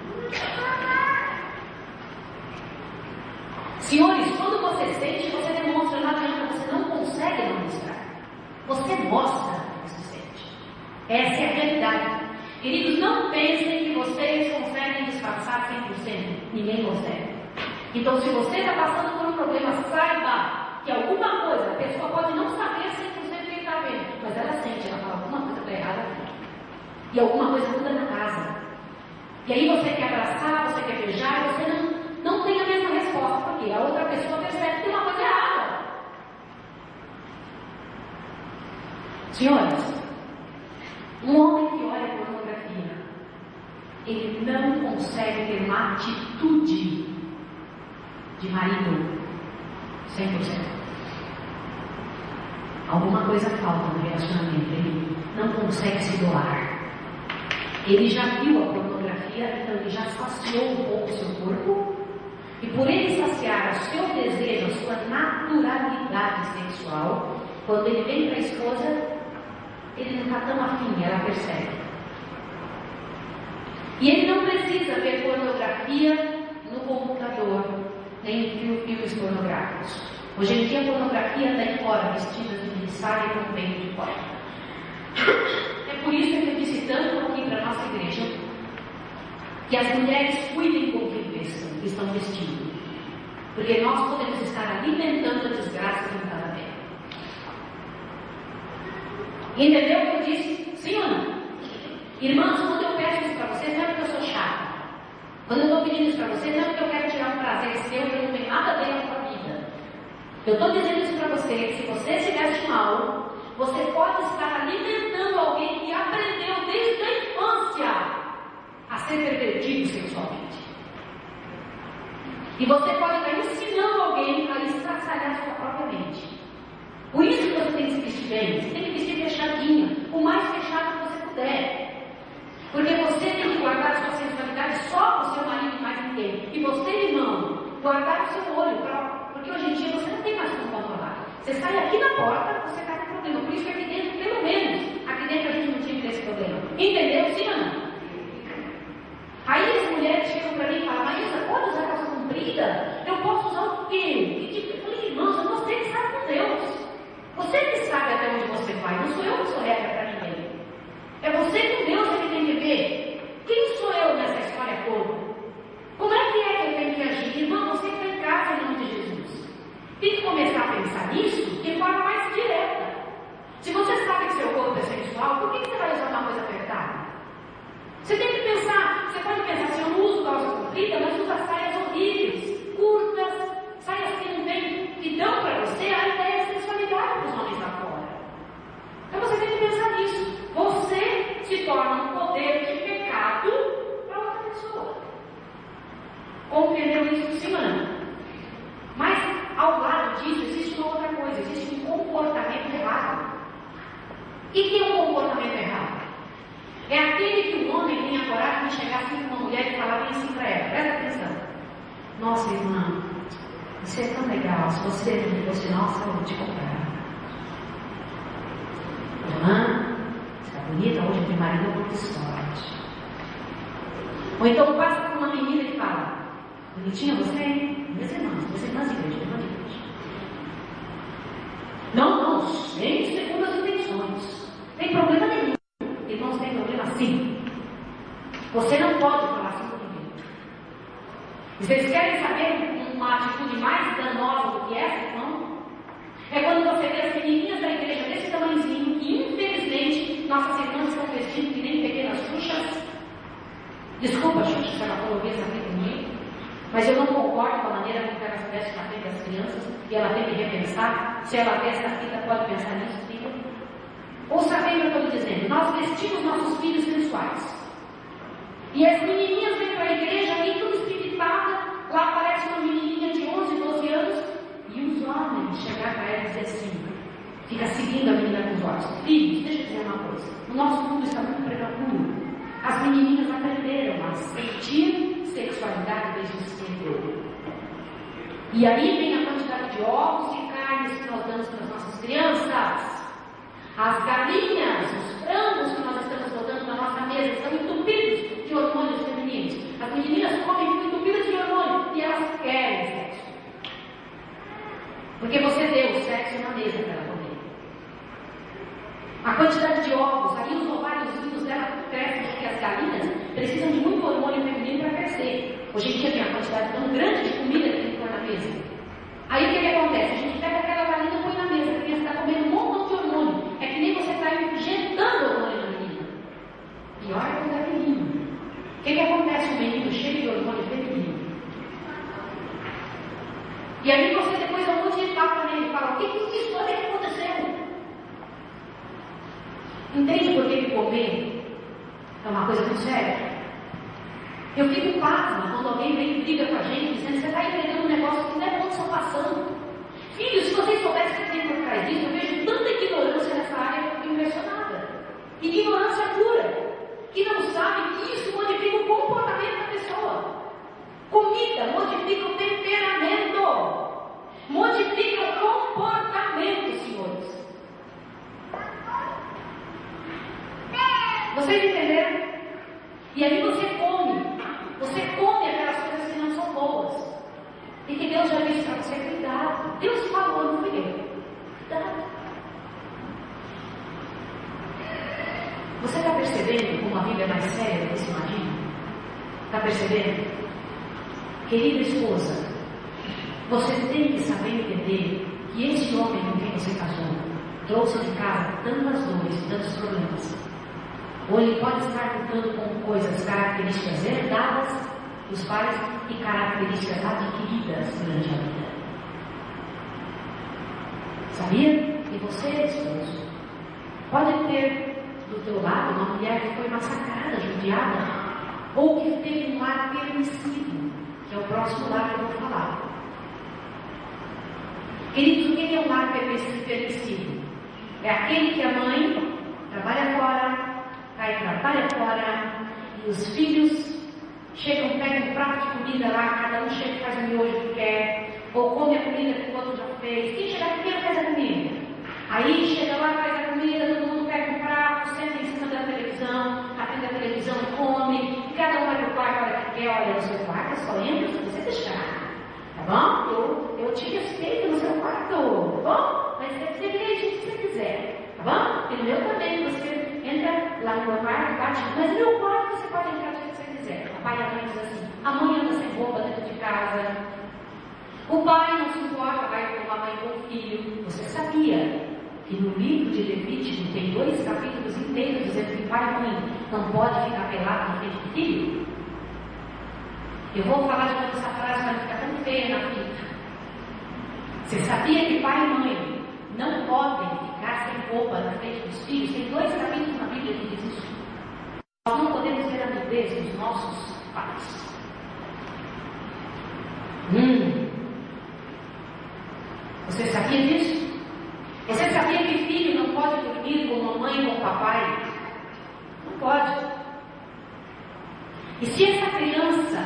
Senhores, quando você sente, você demonstra. Não adianta, você não consegue demonstrar. Você mostra o que você sente. Essa é a realidade. Queridos, não pensem que vocês conseguem disfarçar 100%. Ninguém consegue. Então, se você está passando por um problema, saiba que alguma coisa, a pessoa pode não saber 100% o que está vendo, mas ela sente, ela fala, alguma coisa está errada aqui. E alguma coisa muda na casa. E aí você quer abraçar, você quer beijar, e você não tem a mesma resposta, porque a outra pessoa percebe que tem uma coisa errada. Senhores, um homem que olha pornografia, ele não consegue ter uma atitude de marido 100%. Alguma coisa falta no relacionamento, ele não consegue se doar. Ele já viu a pornografia, então ele já saciou um pouco o seu corpo, e por ele saciar o seu desejo, a sua naturalidade sexual, quando ele vem para a esposa, ele não está tão afim, ela percebe. E ele não precisa ver pornografia no computador, nem em filmes pornográficos. Hoje em dia a pornografia está em fora, vestida de minissaia com peito de fora. É por isso que eu disse tanto aqui para a nossa igreja que as mulheres cuidem com o que estão vestindo. Porque nós podemos estar alimentando a desgraça que não está bem. Entendeu o que eu disse? Sim ou não? Irmãos, quando eu peço isso para vocês, não é porque eu sou chata. Quando eu estou pedindo isso para vocês, não é porque eu quero tirar um prazer seu que não tem nada a ver com a sua vida. Eu estou dizendo isso para você, que se você se veste mal, Você pode estar alimentando alguém que aprendeu desde a infância a ser pervertido sexualmente. E você pode estar ensinando alguém a estraçalhar sua própria mente. Por isso que você tem que se vestir bem. Você tem que vestir fechadinha, o mais fechado que você puder. Porque você tem que guardar a sua sensualidade só para o seu marido e mais ninguém. E você, irmão, guardar o seu olho próprio. Porque hoje em dia você não tem mais como controlar. Você sai aqui na porta, você está com problema. Por isso que aqui dentro, pelo menos, aqui dentro a gente não tinha que ter esse problema. Entendeu? Sim ou não? Aí as mulheres chegam para mim e falam: Maísa, pode usar calça comprida? Eu posso usar o quê? Eu falei: irmãos, é você que sabe com Deus. Você que sabe até onde você vai. Não sou eu que sou regra para ninguém. É você com Deus que tem que ver. Quem sou eu nessa história toda? Como é que eu tenho que agir? Irmão, você que está em casa em nome de Jesus. Tem que começar a pensar nisso de forma mais direta. Se você sabe que seu corpo é sensual, por que você vai usar uma coisa apertada? Você tem que pensar, você pode pensar assim: eu não uso calça comprida, mas usa saias horríveis, curtas, saias que não tem, que dão para você a ideia de sensualidade para os homens lá fora. Então você tem que pensar nisso. Você se torna um poder de pecado para outra pessoa. Compreendeu isso, semana? Mas ao lado disso existe uma outra coisa, existe um comportamento errado. E que é um comportamento errado? É aquele que o homem tem a coragem de chegar assim com uma mulher e falar bem assim para ela: presta atenção. Nossa, irmã, você é tão legal. Se você não fosse nossa, eu vou te comprar. Irmã, você está bonita hoje, meu marido é muito sorte. Ou então passa por uma menina e fala: bonitinha você, hein? Minhas irmãs de igreja, irmã de igreja. Não, sem segundas intenções. Tem problema nenhum. Irmãos, tem problema sim. Você não pode falar assim com ninguém. Vocês querem saber uma atitude mais danosa do que essa, irmão? É quando você vê as menininhas da igreja desse tamanhozinho, que infelizmente nossas irmãs estão vestindo que nem pequenas xuxas. Desculpa, Xuxa, se ela for ouvir essa aqui comigo, mas eu não concordo com a maneira como elas vestem na frente das crianças, e ela tem que repensar. Se ela veste a fita, pode pensar nisso, filha. Ouça bem o que eu estou dizendo. Nós vestimos nossos filhos sensuais. E as menininhas vêm para a igreja aí tudo espiritada. Lá aparece uma menininha de 11, 12 anos. E os homens chegar para ela e dizer assim, fica seguindo a menina com os olhos: filhos, deixa eu dizer uma coisa. O nosso mundo está muito prematuro. As menininhas aprenderam a sentir sexualidade desde cedo. E aí vem a quantidade de ovos e carnes que nós damos para as nossas crianças. As galinhas, os frangos que nós estamos botando na nossa mesa estão entupidos de hormônios femininos. As meninas comem entupidas de hormônio e elas querem sexo. Porque você deu o sexo na mesa para ela comer. A quantidade de ovos, aí os ováriozinhos dela crescem, porque as galinhas precisam de muito hormônio feminino para crescer. Hoje em dia tem uma quantidade tão grande de comida que tem que pôr na mesa. Aí o que acontece? A gente pega aquela galinha e põe na mesa, a criança está comendo um montão de hormônio. É que nem você está injetando hormônio na menina. Pior é quando é menino. O que acontece com o menino cheio de hormônio feminino? E aí você depois dá um monte de tapa nele e fala: o que história que aconteceu? Entende por que comer é uma coisa muito séria? Eu fico pasma quando alguém vem e briga com a gente dizendo que você está entregando um negócio que não é bom, estão passando. Filhos, se vocês soubessem o que tem por trás disso, eu vejo tanta ignorância nessa área que eu fico impressionada. Ignorância pura, que não sabe que isso modifica o comportamento da pessoa. Comida modifica o temperamento, modifica o comportamento, senhores. Vocês entenderam? E aí você come aquelas coisas que não são boas. E que Deus já disse para você: cuidado. Deus falou, não fui eu. Cuidado. Você está percebendo como a Bíblia é mais séria do que se imagina? Está percebendo? Querida esposa, você tem que saber entender que esse homem com quem você casou trouxe de casa tantas dores, tantos problemas. Ou ele pode estar lutando com coisas, características herdadas dos pais e características adquiridas durante a vida. Sabia? E você, esposo, ter do teu lado uma mulher que foi massacrada, judiada, ou que teve um lar permissivo, que é o próximo lar que eu vou falar. Queridos, o que é um lar permissivo? É aquele que a mãe trabalha fora, pai trabalha fora, e os filhos chegam, pegam um prato de comida lá, cada um chega e faz o miojo que quer, ou come a comida que o outro já fez. Quem chegar primeiro faz a comida. Aí chega lá, faz a comida, todo mundo pega um prato, senta em cima da televisão, atende a televisão, come, e cada um vai pro quarto a hora que quer. Olha, no seu quarto eu só entro se você deixar. Tá bom? Eu te respeito no seu quarto, tá bom? Mas você vem aí se você quiser, tá bom? E no meu também, você entra lá no meu quarto, bate, mas no meu quarto você pode entrar do jeito que você quiser. O pai e a mãe diz assim, a mãe anda sem roupa dentro de casa. O pai não se importa, vai com a mãe com o filho. Você sabia que no livro de Levítico tem 2 capítulos inteiros dizendo que pai e mãe não pode ficar pelado na frente do filho? Eu vou falar de novo essa frase para não ficar tão feia na fita. Você sabia que pai e mãe não podem ficar sem roupa na frente dos filhos? Tem 2 capítulos na Bíblia que diz isso. Nós não podemos ver a nudez dos nossos pais. Você sabia disso? Você sabia que filho não pode dormir com mamãe ou com papai? Não pode. E se essa criança,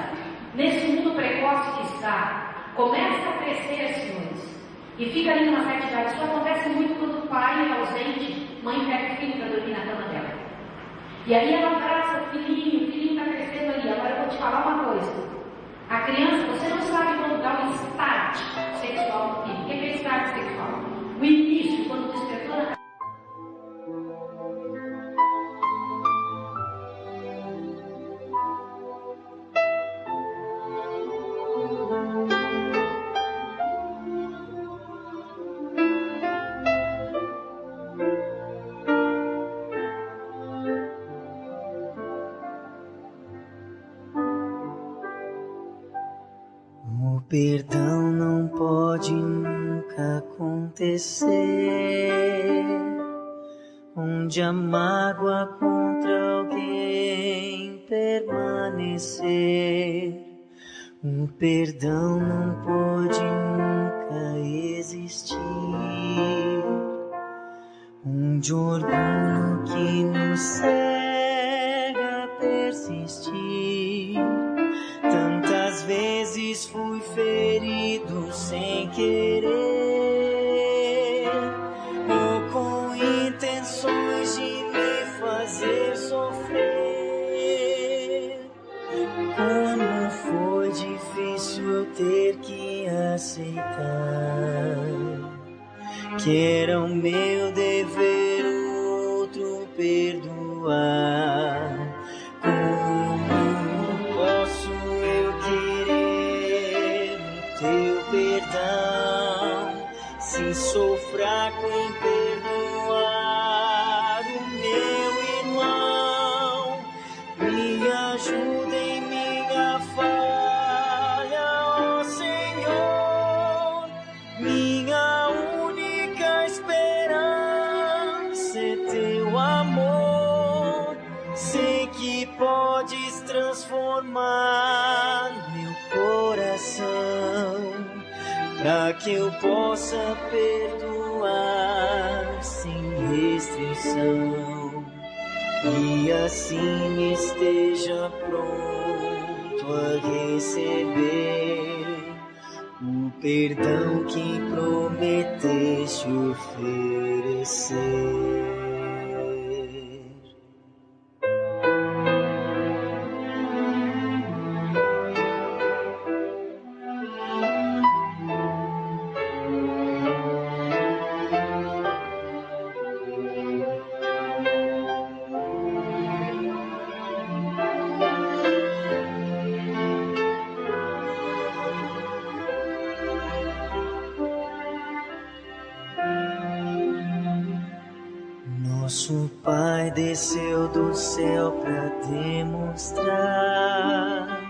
nesse mundo precoce que está, começa a crescer, senhores, e fica ali numa certa idade, isso acontece muito quando o pai é ausente, mãe pega o filho para dormir na cama dela. E aí ela abraça o filhinho está crescendo ali. Agora eu vou te falar uma coisa. A criança, você não sabe quando dá um start sexual no filho. O que é start sexual? O início, quando despertou na O perdão não pode nunca acontecer, onde a mágoa contra alguém permanecer. O perdão não pode nunca existir, onde orgulho que nos cega persistir. Tantas vezes fui ferido sem querer, ou com intenções de me fazer sofrer. Como foi difícil eu ter que aceitar que era o meu dever o outro perdoar. Sou fraco em perdoar o meu irmão. Me ajuda em minha falha, ó Senhor. Minha única esperança é teu amor. Sei que podes transformar meu coração, para que eu possa perdoar sem restrição, e assim esteja pronto a receber o perdão que prometeste oferecer. Nosso Pai desceu do céu para demonstrar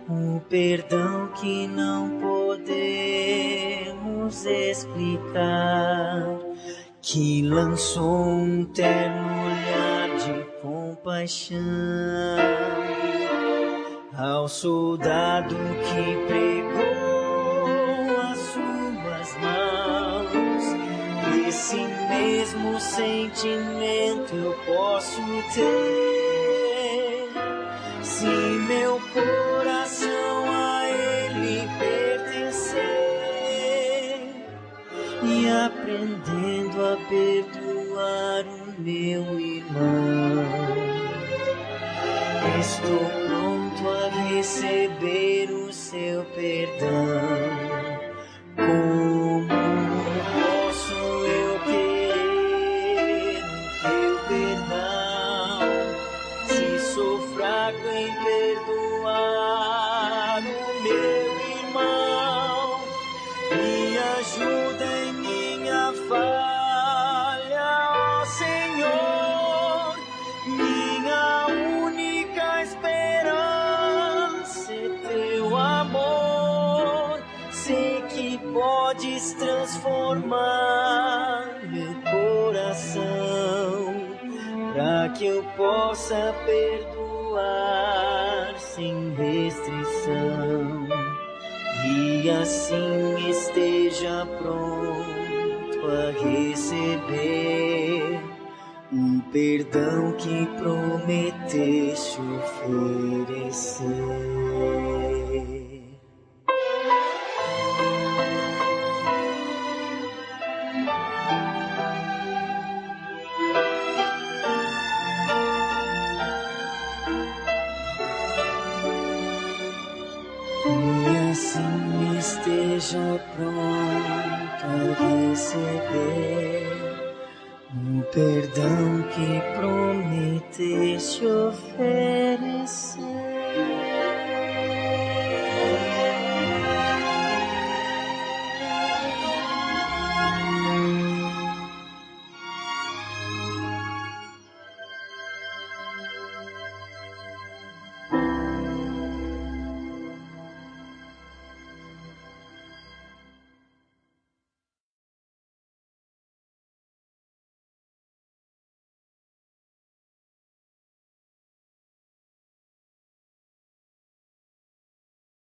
o perdão que não podemos explicar. que lançou um terno olhar de compaixão ao soldado que pregou as suas mãos. Esse mesmo sentimento eu posso ter se meu coração a Ele pertencer, e aprendendo a perdoar o meu irmão, estou pronto a receber o seu perdão. Como posso eu querer o teu perdão, se sou fraco em perdoar o meu irmão? Me ajuda em minha falha, ó Senhor. Minha única esperança é teu amor. Sei que podes transformar meu coração, para que eu possa perdoar sem restrição, e assim esteja pronto a receber o perdão que prometeste oferecer. E assim esteja pronto a receber o perdão que prometeste oferecer.